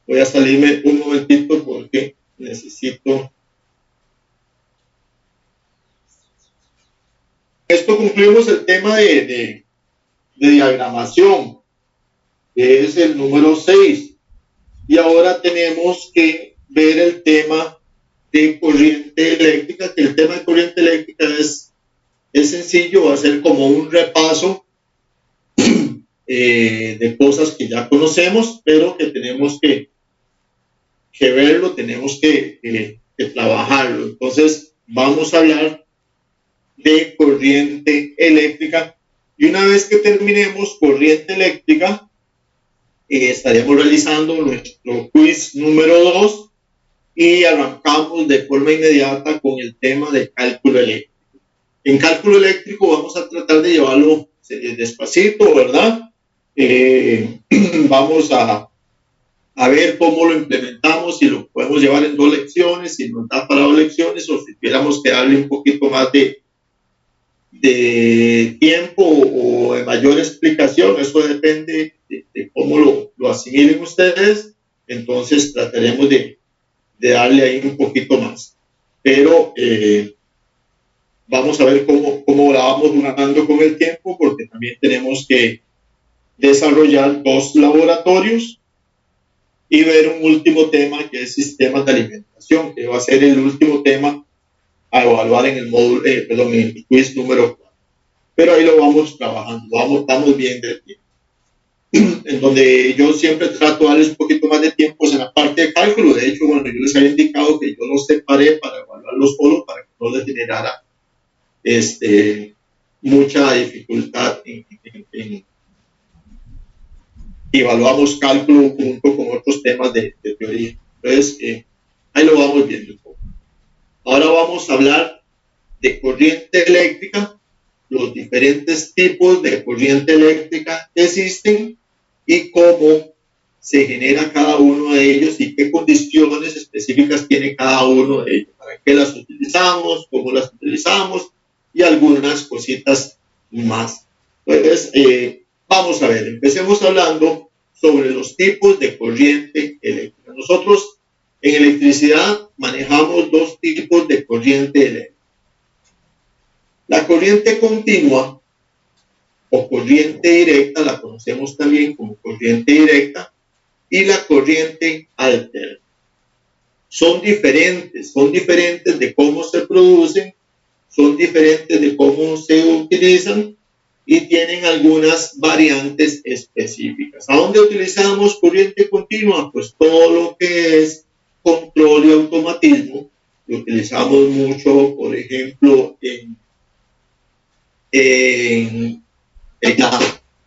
Voy a salirme un momentito porque necesito. Esto concluimos el tema de diagramación, que es el número 6. Y ahora tenemos que ver el tema de corriente eléctrica, que el tema de corriente eléctrica es sencillo, va a ser como un repaso de cosas que ya conocemos, pero que tenemos que verlo, tenemos que trabajarlo. Entonces vamos a hablar de corriente eléctrica, y una vez que terminemos corriente eléctrica, estaremos realizando nuestro quiz número 2 y arrancamos de forma inmediata con el tema de cálculo eléctrico. En cálculo eléctrico vamos a tratar de llevarlo despacito, ¿verdad? Vamos a ver cómo lo implementamos, si lo podemos llevar en 2 lecciones, si nos da para 2 lecciones, o si tuviéramos que darle un poquito más de tiempo o de mayor explicación. Eso depende de cómo lo asimilen ustedes. Entonces trataremos de darle ahí un poquito más, pero vamos a ver cómo la vamos jugando con el tiempo, porque también tenemos que desarrollar 2 laboratorios y ver un último tema, que es sistemas de alimentación, que va a ser el último tema a evaluar en el módulo, en el quiz número 4. Pero ahí lo vamos trabajando, estamos bien del tiempo. En donde yo siempre trato de darles un poquito más de tiempo en la parte de cálculo. De hecho, bueno, yo les había indicado que yo los separé para evaluar los polos, para que no les generara mucha dificultad en evaluamos cálculo junto con otros temas de teoría. Entonces, ahí lo vamos viendo un poco. Ahora vamos a hablar de corriente eléctrica, los diferentes tipos de corriente eléctrica que existen y cómo se genera cada uno de ellos y qué condiciones específicas tiene cada uno de ellos, para qué las utilizamos, cómo las utilizamos y algunas cositas más. Entonces, vamos a ver, empecemos hablando sobre los tipos de corriente eléctrica. Nosotros en electricidad manejamos 2 tipos de corriente eléctrica. La corriente continua o corriente directa, la conocemos también como corriente directa, y la corriente alterna. Son diferentes de cómo se producen, son diferentes de cómo se utilizan y tienen algunas variantes específicas. ¿A dónde utilizamos corriente continua? Pues todo lo que es control y automatismo. Lo utilizamos mucho, por ejemplo, en la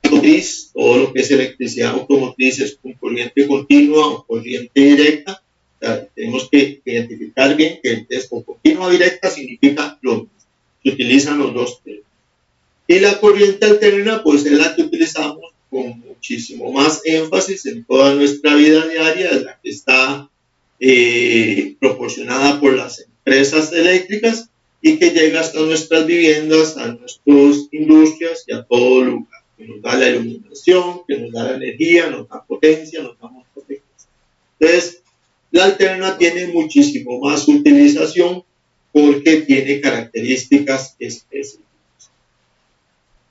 automotriz. Todo lo que es electricidad automotriz es con corriente continua o corriente directa. O sea, tenemos que identificar bien que es con continua directa significa lo mismo. Se utilizan los 2 términos. Y la corriente alterna, pues es la que utilizamos con muchísimo más énfasis en toda nuestra vida diaria, de la que está proporcionada por las empresas eléctricas y que llega hasta nuestras viviendas, a nuestras industrias y a todo lugar, que nos da la iluminación, que nos da la energía, nos da potencia, nos da potencia. Entonces, la alterna tiene muchísimo más utilización porque tiene características específicas.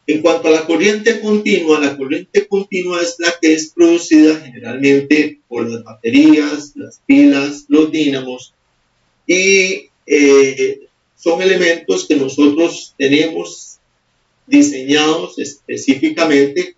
En cuanto a la corriente continua es la que es producida generalmente por las baterías, las pilas, los dínamos, y son elementos que nosotros tenemos diseñados específicamente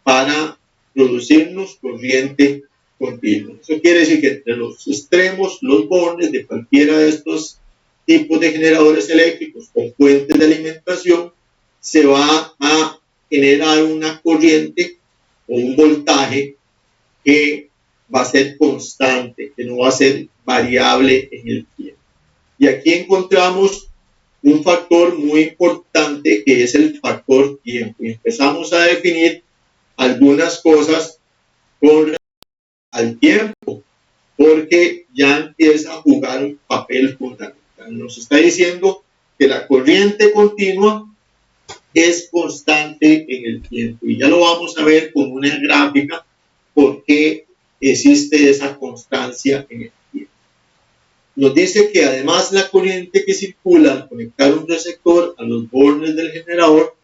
para producirnos corriente continua. Eso quiere decir que entre los extremos, los bornes de cualquiera de estos tipos de generadores eléctricos o fuentes de alimentación, se va a generar una corriente o un voltaje que va a ser constante, que no va a ser variable en el tiempo. Y aquí encontramos un factor muy importante que es el factor tiempo. Y empezamos a definir algunas cosas con respecto al tiempo, porque ya empieza a jugar un papel fundamental. Nos está diciendo que la corriente continua es constante en el tiempo, y ya lo vamos a ver con una gráfica porque existe esa constancia en el tiempo. Nos dice que además la corriente que circula al conectar un receptor a los bornes del generador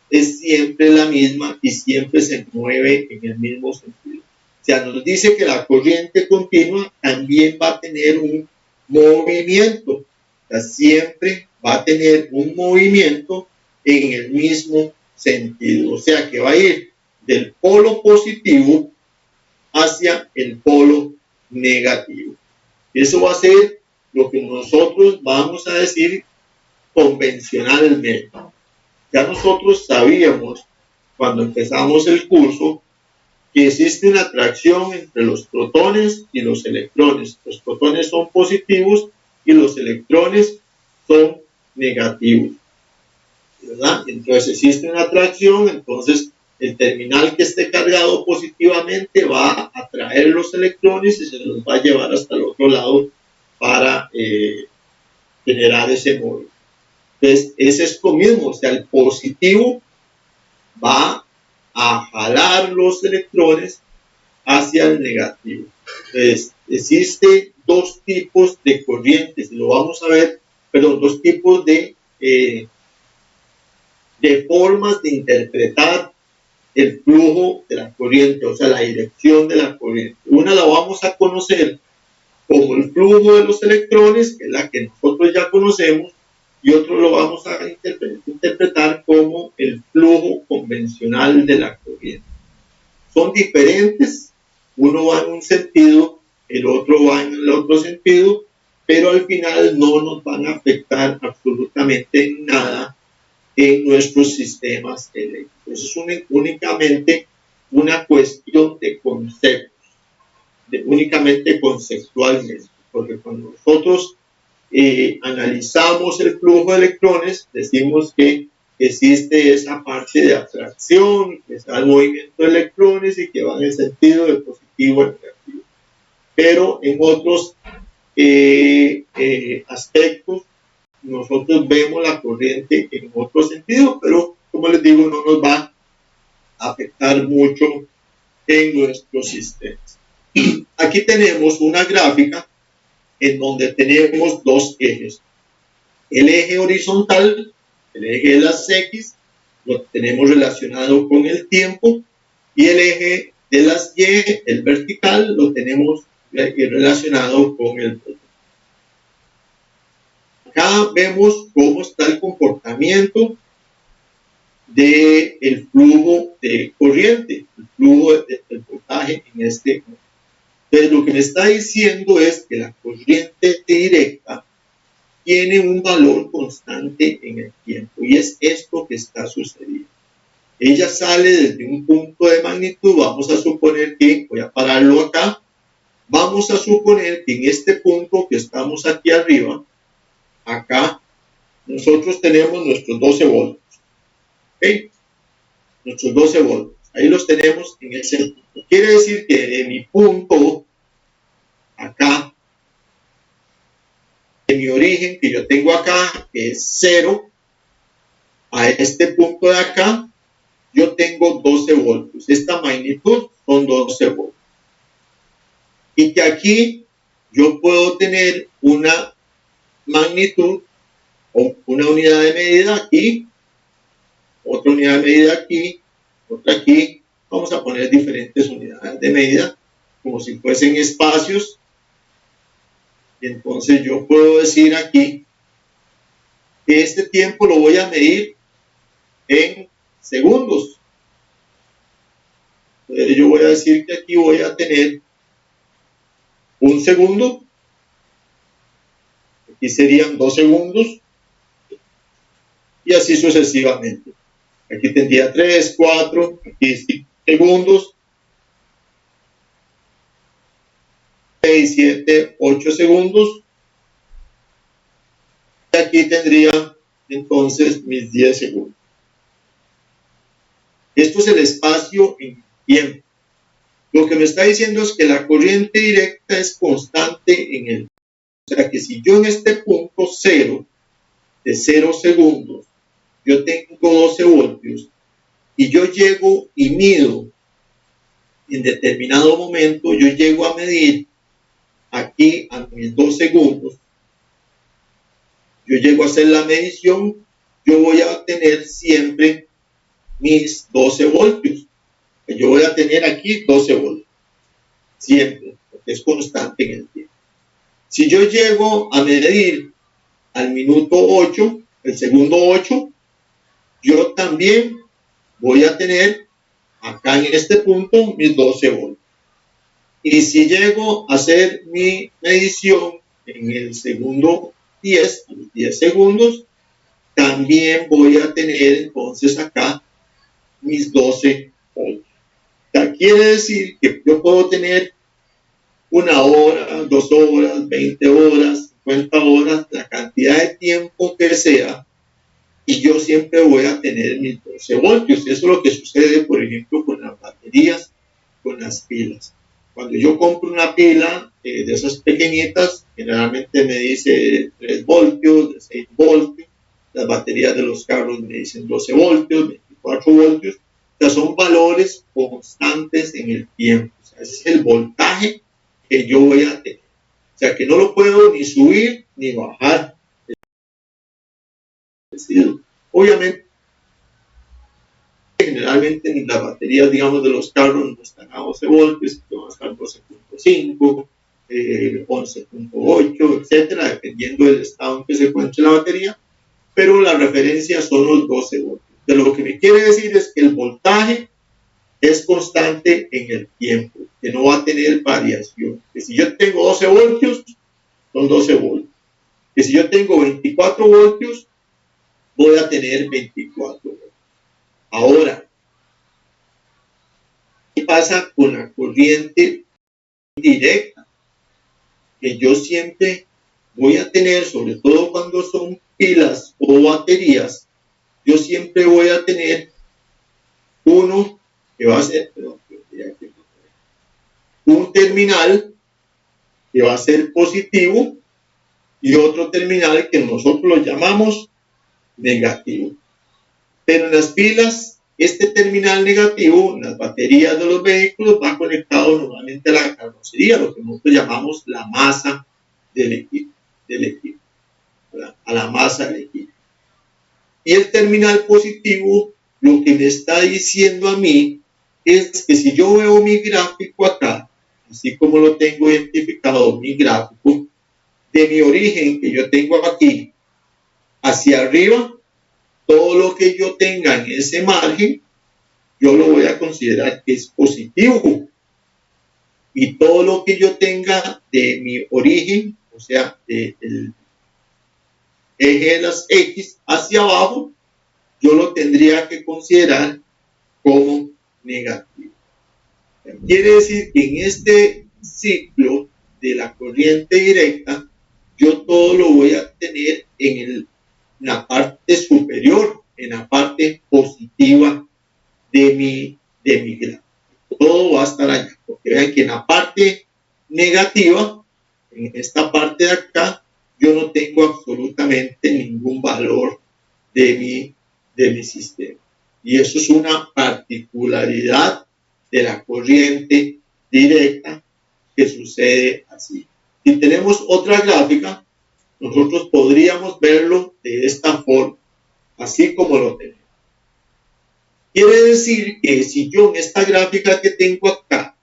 es siempre la misma y siempre se mueve en el mismo sentido. O sea, nos dice que la corriente continua también va a tener un movimiento, o sea, siempre va a tener un movimiento en el mismo sentido, o sea que va a ir del polo positivo hacia el polo negativo. Eso va a ser lo que nosotros vamos a decir convencionalmente. Ya nosotros sabíamos cuando empezamos el curso que existe una atracción entre los protones y los electrones. Los protones son positivos y los electrones son negativos, ¿verdad? Entonces existe una atracción, entonces el terminal que esté cargado positivamente va a atraer los electrones y se los va a llevar hasta el otro lado para generar ese movimiento. Entonces, ese es lo mismo, o sea, el positivo va a jalar los electrones hacia el negativo. Entonces, existe dos tipos de corrientes, y lo vamos a ver, perdón, dos tipos de formas de interpretar el flujo de la corriente, o sea, la dirección de la corriente. Una la vamos a conocer como el flujo de los electrones, que es la que nosotros ya conocemos, y otro lo vamos a interpretar como el flujo convencional de la corriente. Son diferentes, uno va en un sentido, el otro va en el otro sentido, pero al final no nos van a afectar absolutamente nada en nuestros sistemas eléctricos. Es únicamente una cuestión de conceptos, únicamente conceptualmente, porque cuando nosotros analizamos el flujo de electrones, decimos que existe esa parte de atracción, que está el movimiento de electrones y que va en el sentido de positivo a negativo. Pero en otros aspectos, nosotros vemos la corriente en otro sentido, pero como les digo, no nos va a afectar mucho en nuestros sistemas. Aquí tenemos una gráfica en donde tenemos dos ejes. El eje horizontal, el eje de las X, lo tenemos relacionado con el tiempo, y el eje de las Y, el vertical, lo tenemos relacionado con el tiempo. Acá vemos cómo está el comportamiento del flujo de corriente, el flujo del voltaje en este momento. Entonces, lo que me está diciendo es que la corriente directa tiene un valor constante en el tiempo, y es esto que está sucediendo. Ella sale desde un punto de magnitud, vamos a suponer que, voy a pararlo acá, vamos a suponer que en este punto que estamos aquí arriba, acá, nosotros tenemos nuestros 12 voltios. ¿Okay? Nuestros 12 voltios. Ahí los tenemos en ese punto. Quiere decir que de mi punto acá, de mi origen que yo tengo acá, que es 0, a este punto de acá, yo tengo 12 voltios. Esta magnitud son 12 voltios. Y que aquí yo puedo tener una magnitud o una unidad de medida aquí, otra unidad de medida aquí, otra aquí. Vamos a poner diferentes unidades de medida como si fuesen espacios. Y entonces yo puedo decir aquí que este tiempo lo voy a medir en segundos. Entonces yo voy a decir que aquí voy a tener 1 segundo. Aquí serían 2 segundos. Y así sucesivamente. Aquí tendría 3, 4, aquí 5 segundos. 6, 7, 8 segundos. Y aquí tendría entonces mis 10 segundos. Esto es el espacio en tiempo. Lo que me está diciendo es que la corriente directa es constante en el tiempo. O sea que si yo en este punto 0, de 0 segundos, yo tengo 12 voltios, y yo llego y mido en determinado momento, yo llego a medir aquí a mis 2 segundos, yo llego a hacer la medición, yo voy a tener siempre mis 12 voltios. Yo voy a tener aquí 12 voltios, siempre, porque es constante en el tiempo. Si yo llego a medir al minuto 8, el segundo 8, yo también voy a tener acá en este punto mis 12 voltios. Y si llego a hacer mi medición en el segundo 10, a los 10 segundos, también voy a tener entonces acá mis 12 voltios. O sea, quiere decir que yo puedo tener 1 hora, 2 horas, 20 horas, 50 horas, la cantidad de tiempo que sea, y yo siempre voy a tener mis 12 voltios. Eso es lo que sucede, por ejemplo, con las baterías, con las pilas. Cuando yo compro una pila de esas pequeñitas, generalmente me dice 3 voltios, de 6 voltios. Las baterías de los carros me dicen 12 voltios, 24 voltios. O sea, son valores constantes en el tiempo. O sea, ese es el voltaje que yo voy a tener. O sea, que no lo puedo ni subir ni bajar. Obviamente, generalmente las baterías, digamos, de los carros no están a 12 voltios, van a estar 12.5, 11.8, etcétera, dependiendo del estado en que se encuentre la batería, pero la referencia son los 12 voltios. De lo que me quiere decir es que el voltaje es constante en el tiempo, que no va a tener variación. Que si yo tengo 12 voltios, son 12 voltios. Que si yo tengo 24 voltios, voy a tener 24 voltios. Ahora, ¿qué pasa con la corriente directa? Que yo siempre voy a tener, sobre todo cuando son pilas o baterías, yo siempre voy a tener uno que va a ser, un terminal que va a ser positivo y otro terminal que nosotros lo llamamos negativo. Pero en las pilas, este terminal negativo, en las baterías de los vehículos, va conectado normalmente a la carrocería, lo que nosotros llamamos la masa del equipo, a la masa del equipo. Y el terminal positivo, lo que me está diciendo a mí es que si yo veo mi gráfico acá, así como lo tengo identificado, mi gráfico, de mi origen que yo tengo aquí hacia arriba, todo lo que yo tenga en ese margen, yo lo voy a considerar que es positivo. Y todo lo que yo tenga de mi origen, o sea, del eje de las X hacia abajo, yo lo tendría que considerar como negativo. Quiere decir que en este ciclo de la corriente directa, yo todo lo voy a tener en la parte superior, en la parte positiva de de mi gráfica. Todo va a estar allá, porque vean que en la parte negativa, en esta parte de acá, yo no tengo absolutamente ningún valor de mi sistema. Y eso es una particularidad de la corriente directa que sucede así. Si tenemos otra gráfica, nosotros podríamos verlo de esta forma, así como lo tenemos. Quiere decir que si yo en esta gráfica que tengo acá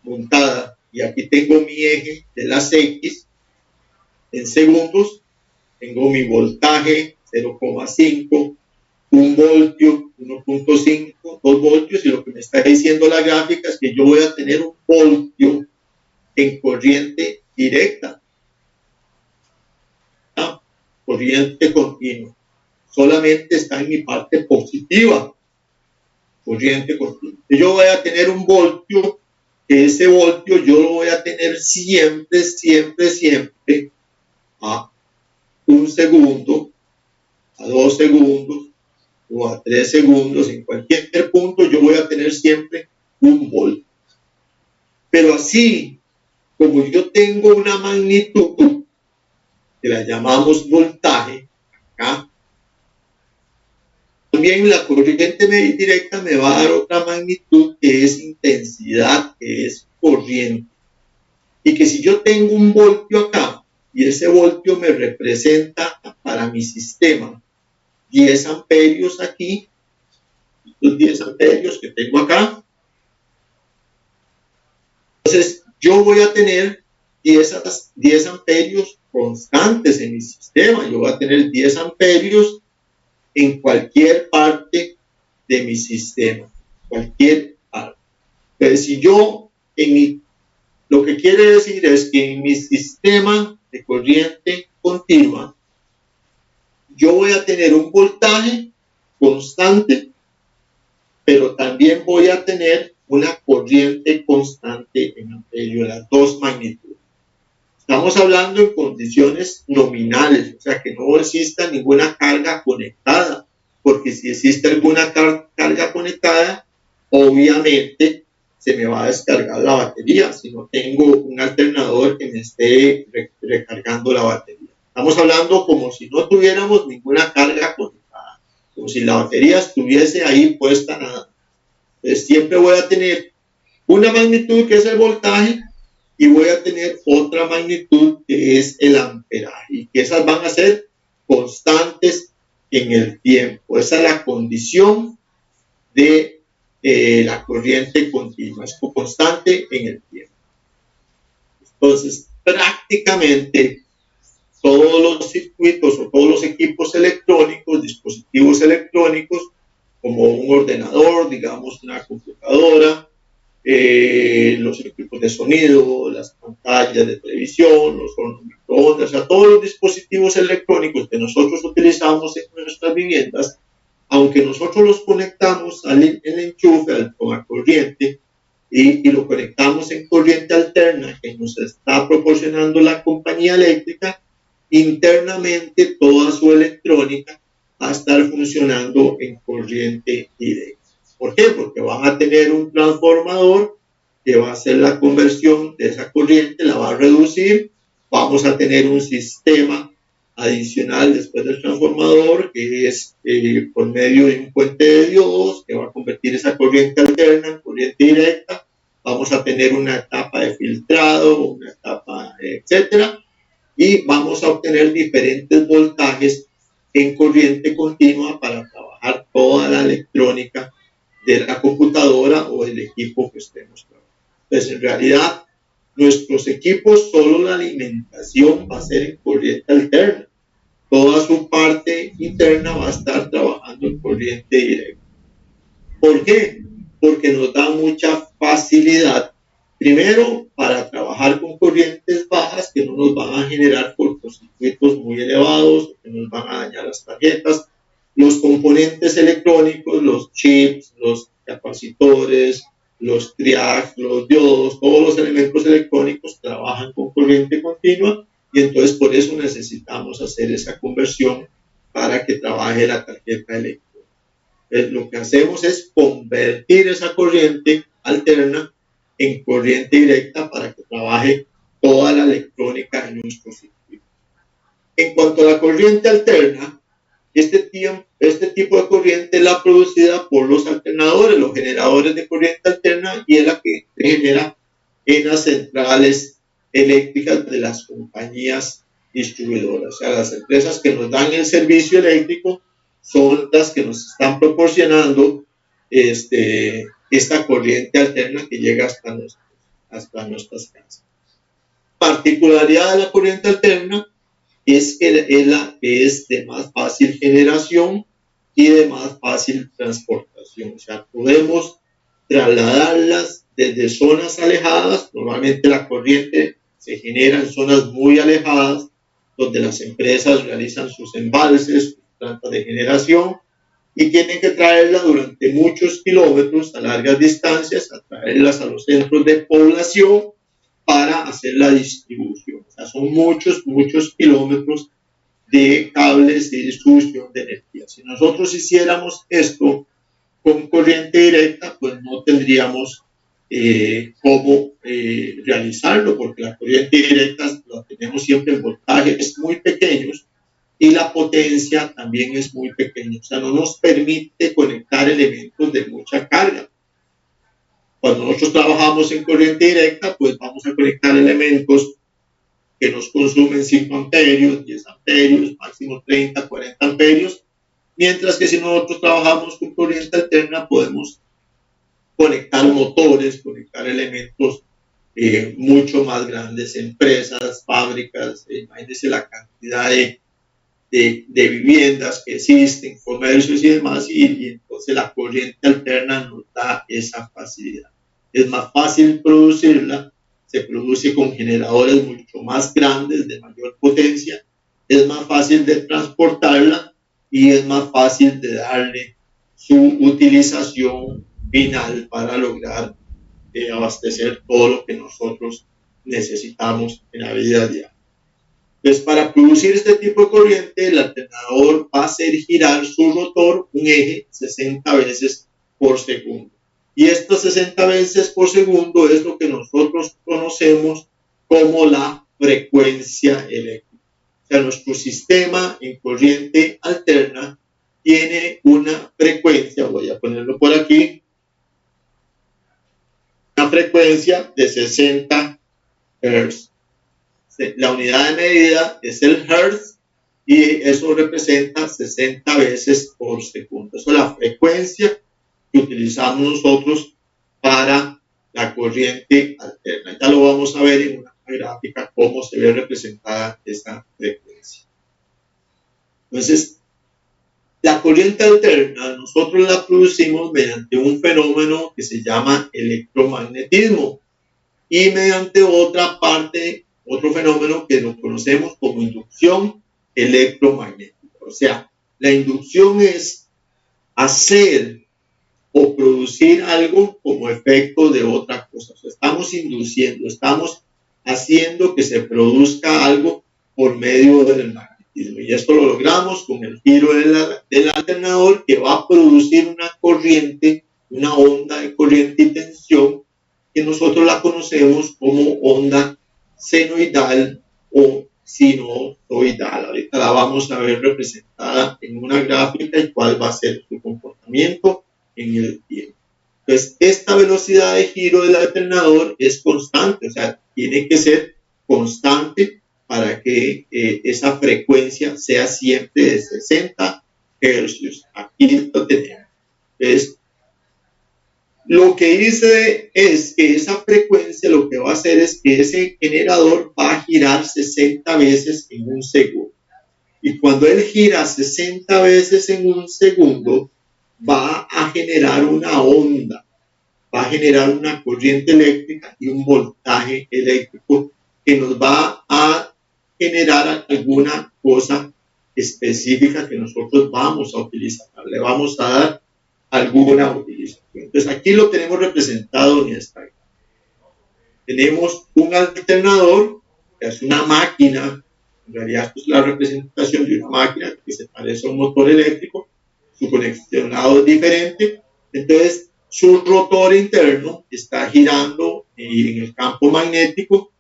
montada, y aquí tengo mi eje de las X, en segundos, tengo mi voltaje 0,5, 1 voltio, 1.5, 2 voltios, y lo que me está diciendo la gráfica es que yo voy a tener un voltio en corriente directa, corriente continua. Solamente está en mi parte positiva, corriente continua. Yo voy a tener un voltio, que ese voltio yo lo voy a tener siempre, siempre, siempre a 1 segundo, a 2 segundos o a 3 segundos. En cualquier punto yo voy a tener siempre un voltio. Pero así como yo tengo una magnitud que la llamamos voltaje acá, también la corriente directa me va a dar otra magnitud que es intensidad, que es corriente. Y que si yo tengo un voltio acá y ese voltio me representa para mi sistema 10 amperios aquí, los 10 amperios que tengo acá, entonces yo voy a tener 10 amperios constantes en mi sistema. Yo voy a tener 10 amperios en cualquier parte de mi sistema, cualquier parte. Pero si yo, lo que quiere decir es que en mi sistema de corriente continua, yo voy a tener un voltaje constante, pero también voy a tener una corriente constante en amperio, las dos magnitudes. Estamos hablando en condiciones nominales, o sea que no exista ninguna carga conectada, porque si existe alguna carga conectada, obviamente se me va a descargar la batería si no tengo un alternador que me esté recargando la batería. Estamos hablando como si no tuviéramos ninguna carga conectada, como si la batería estuviese ahí puesta nada. Entonces siempre voy a tener una magnitud que es el voltaje y voy a tener otra magnitud que es el amperaje, y que esas van a ser constantes en el tiempo. Esa es la condición de la corriente continua, es constante en el tiempo. Entonces, prácticamente todos los circuitos o todos los equipos electrónicos, dispositivos electrónicos, como un ordenador, digamos una computadora, los equipos de sonido, las pantallas de televisión, los hornos microondas, o sea, todos los dispositivos electrónicos que nosotros utilizamos en nuestras viviendas, aunque nosotros los conectamos en el enchufe con la corriente y lo conectamos en corriente alterna que nos está proporcionando la compañía eléctrica, internamente toda su electrónica va a estar funcionando en corriente directa. ¿Por qué? Porque van a tener un transformador que va a hacer la conversión de esa corriente, la va a reducir. Vamos a tener un sistema adicional después del transformador, que es por medio de un puente de diodos, que va a convertir esa corriente alterna en corriente directa. Vamos a tener una etapa de filtrado, una etapa, etcétera, y vamos a obtener diferentes voltajes en corriente continua para trabajar toda la electrónica de la computadora o el equipo que estemos trabajando. Entonces, en realidad, nuestros equipos, solo la alimentación va a ser en corriente alterna. Toda su parte interna va a estar trabajando en corriente directa. ¿Por qué? Porque nos da mucha facilidad, primero, para trabajar con corrientes bajas que no nos van a generar cortocircuitos muy elevados, que nos van a dañar las tarjetas. Los componentes electrónicos, los chips, los capacitores, los triacs, los diodos, todos los elementos electrónicos trabajan con corriente continua, y entonces por eso necesitamos hacer esa conversión para que trabaje la tarjeta electrónica. lo que hacemos es convertir esa corriente alterna en corriente directa para que trabaje toda la electrónica de nuestro circuito. En cuanto a la corriente alterna, este tipo de corriente es la producida por los alternadores, los generadores de corriente alterna, y es la que se genera en las centrales eléctricas de las compañías distribuidoras. O sea, las empresas que nos dan el servicio eléctrico son las que nos están proporcionando esta corriente alterna que llega hasta nuestras casas. Particularidad de la corriente alterna es que es de más fácil generación y de más fácil transportación. O sea, podemos trasladarlas desde zonas alejadas. Normalmente la corriente se genera en zonas muy alejadas, donde las empresas realizan sus embalses, sus plantas de generación, y tienen que traerla durante muchos kilómetros a largas distancias, a traerlas a los centros de población para hacer la distribución. O sea, son muchos kilómetros de cables de distribución de energía. Si nosotros hiciéramos esto con corriente directa, pues no tendríamos cómo realizarlo, porque la corriente directa la tenemos siempre en voltajes muy pequeños y la potencia también es muy pequeña. O sea, no nos permite conectar elementos de mucha carga. Cuando nosotros trabajamos en corriente directa, pues vamos a conectar elementos que nos consumen 5 amperios, 10 amperios, máximo 30, 40 amperios, mientras que si nosotros trabajamos con corriente alterna podemos conectar motores, conectar elementos mucho más grandes, empresas, fábricas, imagínense la cantidad de viviendas que existen, comercios y demás, y entonces la corriente alterna nos da esa facilidad. Es más fácil producirla, se produce con generadores mucho más grandes, de mayor potencia, es más fácil de transportarla y es más fácil de darle su utilización final para lograr abastecer todo lo que nosotros necesitamos en la vida diaria. Entonces, para producir este tipo de corriente, el alternador va a hacer girar su rotor un eje 60 veces por segundo. Y estas 60 veces por segundo es lo que nosotros conocemos como la frecuencia eléctrica. O sea, nuestro sistema en corriente alterna tiene una frecuencia, voy a ponerlo por aquí, una frecuencia de 60 Hz. La unidad de medida es el Hertz y eso representa 60 veces por segundo. Esa es la frecuencia que utilizamos nosotros para la corriente alterna. Ya lo vamos a ver en una gráfica cómo se ve representada esa frecuencia. Entonces, la corriente alterna nosotros la producimos mediante un fenómeno que se llama electromagnetismo y mediante otro fenómeno que lo conocemos como inducción electromagnética. O sea, la inducción es hacer o producir algo como efecto de otra cosa. O sea, estamos induciendo, estamos haciendo que se produzca algo por medio del magnetismo. Y esto lo logramos con el giro del alternador, que va a producir una corriente, una onda de corriente y tensión, que nosotros la conocemos como onda senoidal o sinusoidal. Ahorita la vamos a ver representada en una gráfica y cuál va a ser su comportamiento en el tiempo. Entonces, esta velocidad de giro del alternador es constante, o sea, tiene que ser constante para que esa frecuencia sea siempre de 60 Hz. Aquí lo tenemos. Entonces, lo que hice es que esa frecuencia lo que va a hacer es que ese generador va a girar 60 veces en un segundo. Y cuando él gira 60 veces en un segundo, va a generar una onda, va a generar una corriente eléctrica y un voltaje eléctrico que nos va a generar alguna cosa específica que nosotros vamos a utilizar. Le vamos a dar alguna utilización. Entonces aquí lo tenemos representado en esta. Tenemos un alternador, que es una máquina, en realidad es la representación de una máquina que se parece a un motor eléctrico. Es su conexionado es diferente, entonces su rotor interno está girando en el campo magnético,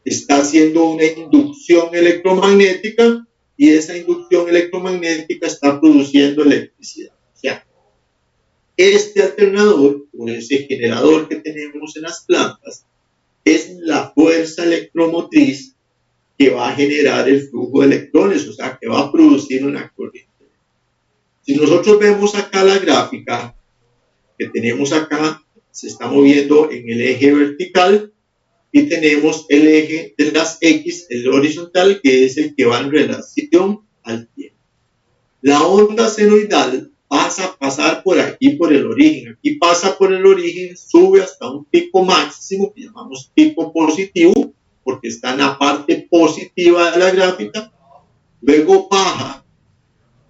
está haciendo una inducción electromagnética y esa inducción electromagnética está produciendo electricidad. O sea, este alternador o ese generador que tenemos en las plantas es la fuerza electromotriz que va a generar el flujo de electrones, o sea, que va a producir una corriente. Si nosotros vemos acá la gráfica que tenemos acá, se está moviendo en el eje vertical y tenemos el eje de las X, el horizontal, que es el que va en relación al tiempo. La onda senoidal pasa a pasar por aquí, por el origen. Aquí pasa por el origen, sube hasta un pico máximo, que llamamos pico positivo, porque está en la parte positiva de la gráfica. Luego baja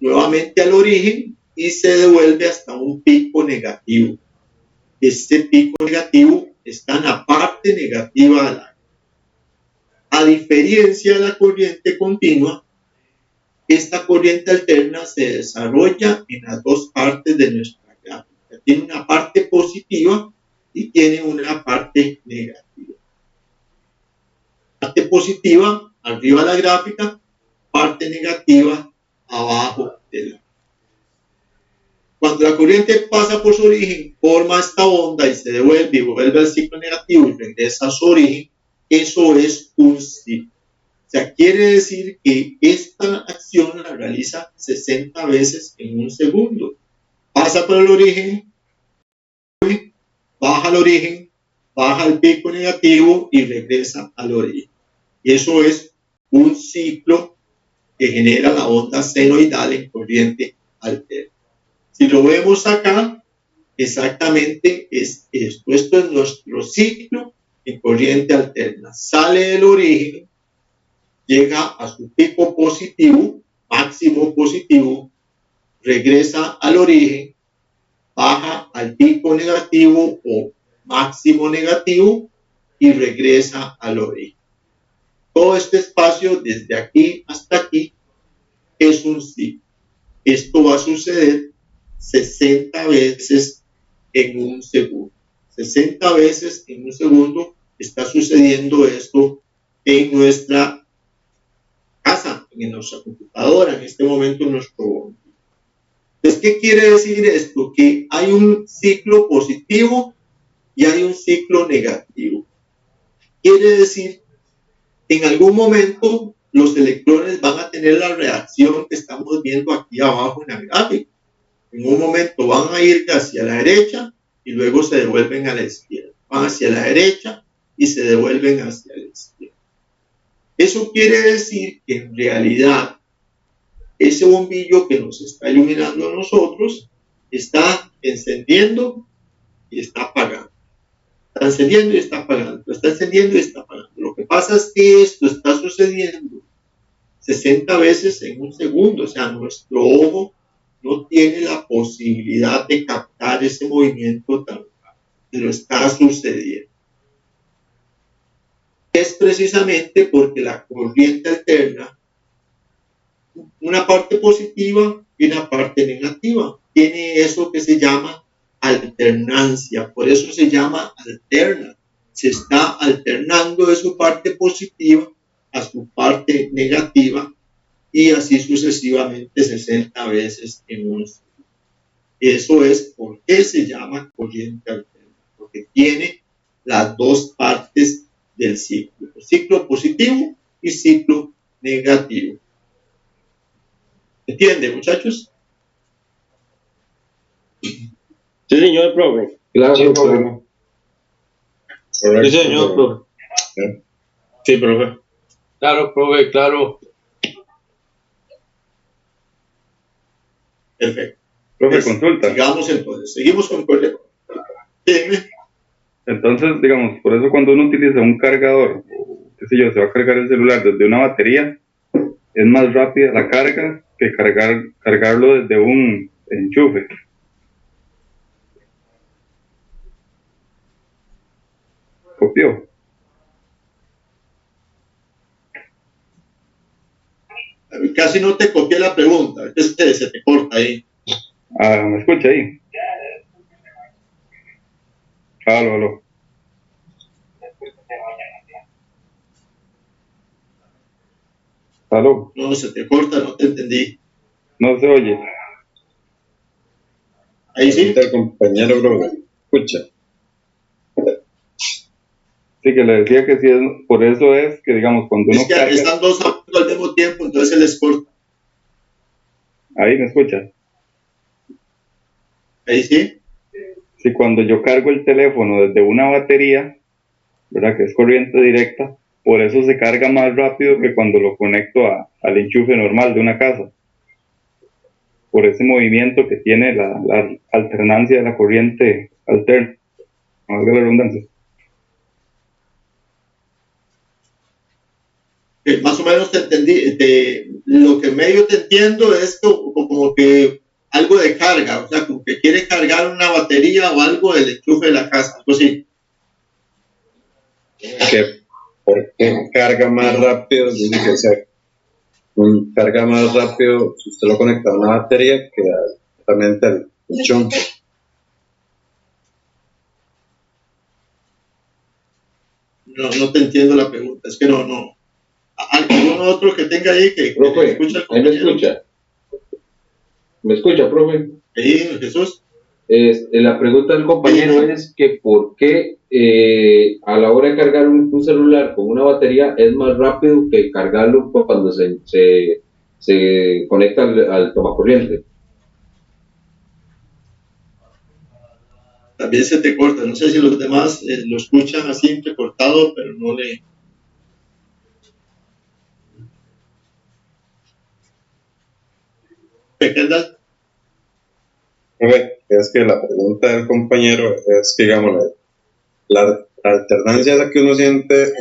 nuevamente al origen y se devuelve hasta un pico negativo. Este pico negativo está en la parte negativa de la gráfica. A diferencia de la corriente continua, esta corriente alterna se desarrolla en las dos partes de nuestra gráfica. Tiene una parte positiva y tiene una parte negativa. Parte positiva arriba de la gráfica, parte negativa abajo de la gráfica. Cuando la corriente pasa por su origen, forma esta onda y se devuelve y vuelve al ciclo negativo y regresa a su origen, eso es un ciclo. O sea, quiere decir que esta acción la realiza 60 veces en un segundo. Pasa por el origen, baja al origen, baja al pico negativo y regresa al origen. Y eso es un ciclo que genera la onda senoidal en corriente alterna. Si lo vemos acá, exactamente es esto. Esto es nuestro ciclo en corriente alterna. Sale del origen, llega a su pico positivo, máximo positivo, regresa al origen, baja al pico negativo o máximo negativo y regresa al origen. Todo este espacio, desde aquí hasta aquí, es un ciclo. Esto va a suceder 60 veces en un segundo. 60 veces en un segundo está sucediendo esto en nuestra casa, en nuestra computadora, en este momento en nuestro bombillo. Entonces, ¿qué quiere decir esto? Que hay un ciclo positivo y hay un ciclo negativo. Quiere decir que en algún momento los electrones van a tener la reacción que estamos viendo aquí abajo en la gráfica. En un momento van a ir hacia la derecha y luego se devuelven a la izquierda. Van hacia la derecha y se devuelven hacia la izquierda. Eso quiere decir que en realidad ese bombillo que nos está iluminando a nosotros está encendiendo y está apagando. Está encendiendo y está apagando. Está encendiendo y está apagando. Lo que pasa es que esto está sucediendo 60 veces en un segundo. O sea, nuestro ojo no tiene la posibilidad de captar ese movimiento tan rápido, pero está sucediendo. Es precisamente porque la corriente alterna, una parte positiva y una parte negativa, tiene eso que se llama alternancia, por eso se llama alterna. Se está alternando de su parte positiva a su parte negativa y así sucesivamente 60 veces en un segundo. Eso es por qué se llama corriente alterna, porque tiene las dos partes del ciclo, el ciclo positivo y ciclo negativo. ¿Entienden, muchachos? Sí, señor, profe. Claro, Sí, claro. Sí, señor, profe. Sí, profe. Claro, profe, claro. Perfecto. Profe, consulta. Sigamos entonces, seguimos con corriente. Dime. Entonces, digamos, por eso cuando uno utiliza un cargador, o qué sé yo, se va a cargar el celular desde una batería, es más rápida la carga que cargarlo desde un enchufe. ¿Copió? Casi no te copié la pregunta, entonces se te corta ahí. ¿Me escucha ahí? Aló. Aló. No, se te corta, no te entendí. No se oye. Ahí sí. El compañero, bro, escucha. Sí, que le decía que sí, por eso es que, digamos, cuando uno Es que carga... están dos hablando al mismo tiempo, entonces se les corta. Ahí me escucha. Ahí sí. Sí, cuando yo cargo el teléfono desde una batería, ¿verdad? Que es corriente directa, por eso se carga más rápido que cuando lo conecto al enchufe normal de una casa. Por ese movimiento que tiene la alternancia de la corriente alterna, valga la redundancia. Más o menos te entendí. Lo que medio te entiendo es como que algo de carga, o sea, como que quiere cargar una batería o algo del enchufe de la casa, algo así. ¿Por qué carga más rápido? Dice que carga más rápido si usted lo conecta a una batería que directamente al chonco. No te entiendo la pregunta, es que no. ¿Algún otro que tenga ahí que Profe, escucha? ahí me escucha. ¿Me escucha, profe? Ahí, Jesús. La pregunta del compañero es que por qué a la hora de cargar un celular con una batería es más rápido que cargarlo cuando se conecta al tomacorriente. También se te corta, no sé si los demás lo escuchan así entrecortado, pero no le... ¿Pequeña? Es que la pregunta del compañero es que, digamos, la alternancia esa que uno siente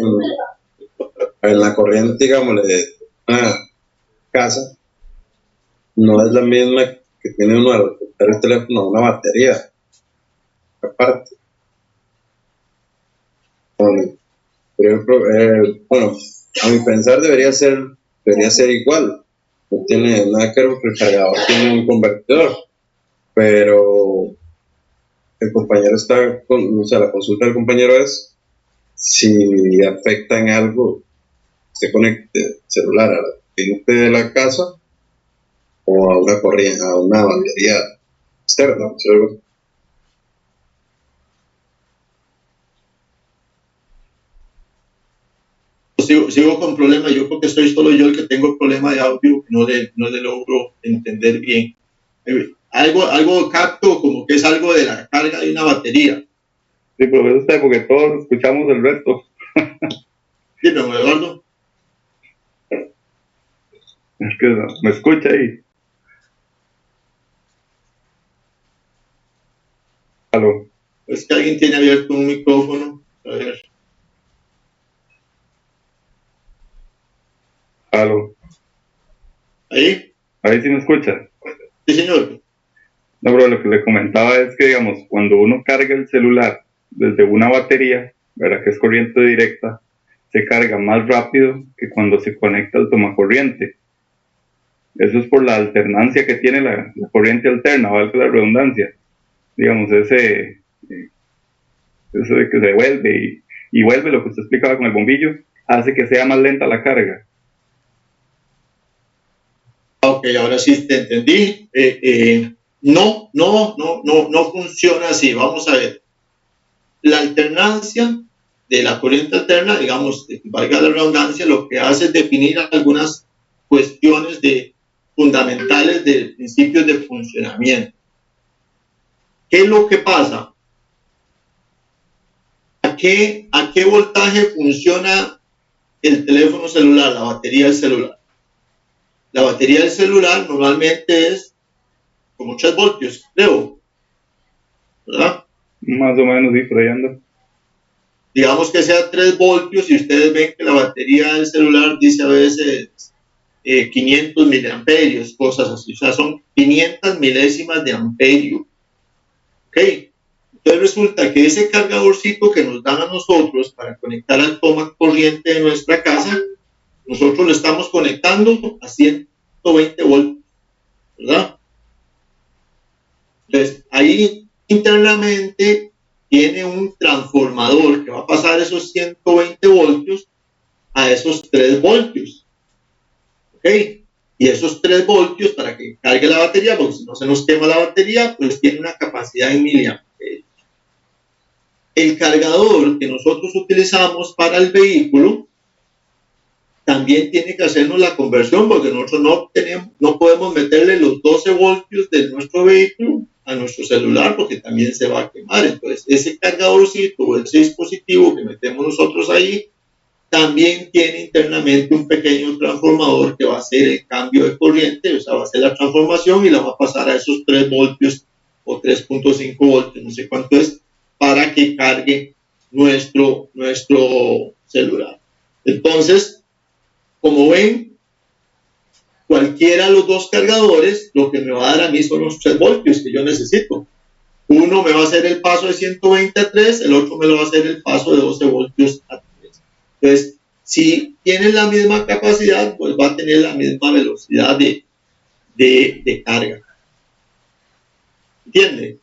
en la corriente, digamos, de una casa, no es la misma que tiene uno al conectar el teléfono a una batería, aparte. Por ejemplo, bueno, a mi pensar debería ser igual. No tiene nada que ver porque el cargador tiene un convertidor, pero el compañero o sea, la consulta del compañero es si afecta en algo se conecte el celular a la corriente de la casa o a una corriente, a una batería externa. Sigo con problemas, yo porque soy solo yo el que tengo problema de audio, no le logro entender bien. Algo capto como que es algo de la carga de una batería. Sí, pero eso está porque todos escuchamos el resto. Dime, Eduardo. Es que no, me escucha ahí. Aló. Es que alguien tiene abierto un micrófono. A ver. Aló. ¿Ahí? Ahí sí me escucha. Sí, señor. No, pero lo que le comentaba es que, digamos, cuando uno carga el celular desde una batería, ¿verdad? Que es corriente directa, se carga más rápido que cuando se conecta al tomacorriente. Eso es por la alternancia que tiene la corriente alterna, valga la redundancia. Digamos, eso de que se vuelve y vuelve, lo que usted explicaba con el bombillo, hace que sea más lenta la carga. Ok, ahora sí te entendí. No funciona así. Vamos a ver. La alternancia de la corriente alterna, digamos, valga la redundancia, lo que hace es definir algunas cuestiones fundamentales de principios de funcionamiento. ¿Qué es lo que pasa? ¿A qué voltaje funciona el teléfono celular, la batería del celular? La batería del celular normalmente es como 3 voltios, creo, ¿verdad? Más o menos, sí, por ahí anda. Digamos que sea 3 voltios y ustedes ven que la batería del celular dice a veces 500 miliamperios, cosas así, o sea, son 500 milésimas de amperio. ¿Ok? Entonces resulta que ese cargadorcito que nos dan a nosotros para conectar al toma corriente de nuestra casa, nosotros lo estamos conectando a 120 voltios, ¿verdad? Entonces, ahí internamente tiene un transformador que va a pasar esos 120 voltios a esos 3 voltios. ¿Ok? Y esos 3 voltios, para que cargue la batería, porque si no se nos quema la batería, pues tiene una capacidad en miliamperios. El cargador que nosotros utilizamos para el vehículo también tiene que hacernos la conversión, porque nosotros no podemos meterle los 12 voltios de nuestro vehículo a nuestro celular, porque también se va a quemar. Entonces, ese cargadorcito o ese dispositivo que metemos nosotros ahí, también tiene internamente un pequeño transformador que va a hacer el cambio de corriente, o sea, va a hacer la transformación y la va a pasar a esos 3 voltios o 3.5 voltios, no sé cuánto es, para que cargue nuestro celular. Entonces, como ven, cualquiera de los dos cargadores, lo que me va a dar a mí son los 3 voltios que yo necesito. Uno me va a hacer el paso de 120 a 3, el otro me lo va a hacer el paso de 12 voltios a 3. Entonces, si tienen la misma capacidad, pues va a tener la misma velocidad de carga. ¿Entiende?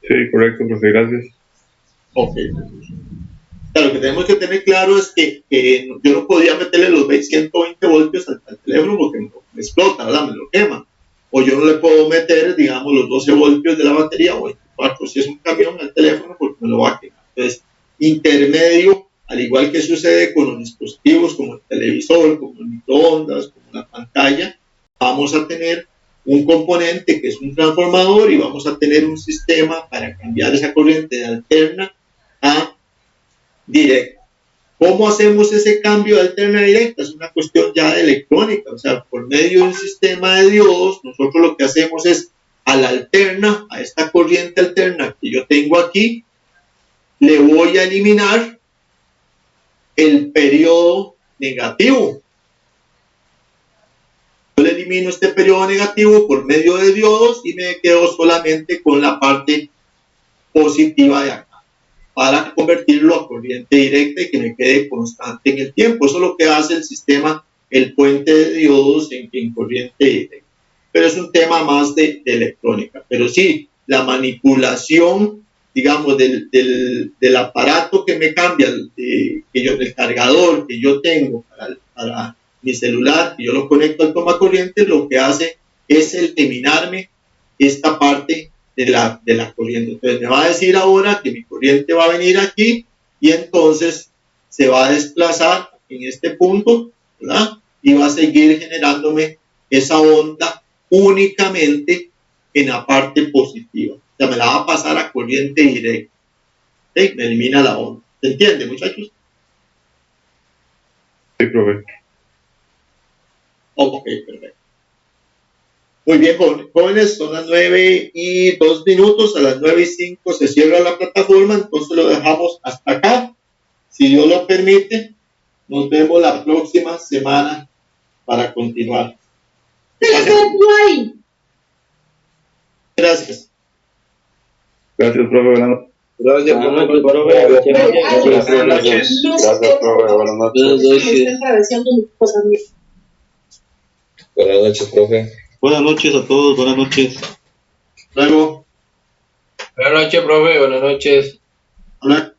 Sí, correcto, profe, gracias. Ok. Claro, lo que tenemos que tener claro es que yo no podía meterle los 120 voltios al teléfono porque me explota, ¿verdad? Me lo quema. O yo no le puedo meter, digamos, los 12 voltios de la batería o 24 si es un camión al teléfono porque me lo va a quemar. Entonces, intermedio, al igual que sucede con los dispositivos como el televisor, como el microondas, como la pantalla, vamos a tener un componente que es un transformador y vamos a tener un sistema para cambiar esa corriente de alterna a directa. ¿Cómo hacemos ese cambio de alterna a directa? Es una cuestión ya de electrónica, o sea, por medio de un sistema de diodos, nosotros lo que hacemos es a la alterna, a esta corriente alterna que yo tengo aquí, le voy a eliminar el periodo negativo. Yo le elimino este periodo negativo por medio de diodos y me quedo solamente con la parte positiva de acá, para convertirlo a corriente directa y que me quede constante en el tiempo. Eso es lo que hace el sistema, el puente de diodos en corriente directa. Pero es un tema más de electrónica. Pero sí, la manipulación, digamos, del aparato que me cambia, del cargador que yo tengo para mi celular, que yo lo conecto al toma corriente, lo que hace es eliminarme esta parte de la corriente. Entonces me va a decir ahora que mi corriente va a venir aquí y entonces se va a desplazar en este punto, ¿verdad? Y va a seguir generándome esa onda únicamente en la parte positiva. O sea, me la va a pasar a corriente directa. ¿Okay? Me elimina la onda. ¿Se entiende, muchachos? Sí, profe. Ok, perfecto. Muy bien, jóvenes, son las 9:02. A las 9:05 se cierra la plataforma, entonces lo dejamos hasta acá. Si Dios lo permite, nos vemos la próxima semana para continuar. Gracias. Gracias, profe, buenas noches. Gracias, profe. Buenas noches. Gracias, profe. Buenas noches. Buenas noches, profe. Buenas noches a todos, buenas noches. Luego. Buenas noches, profe, buenas noches. Hola.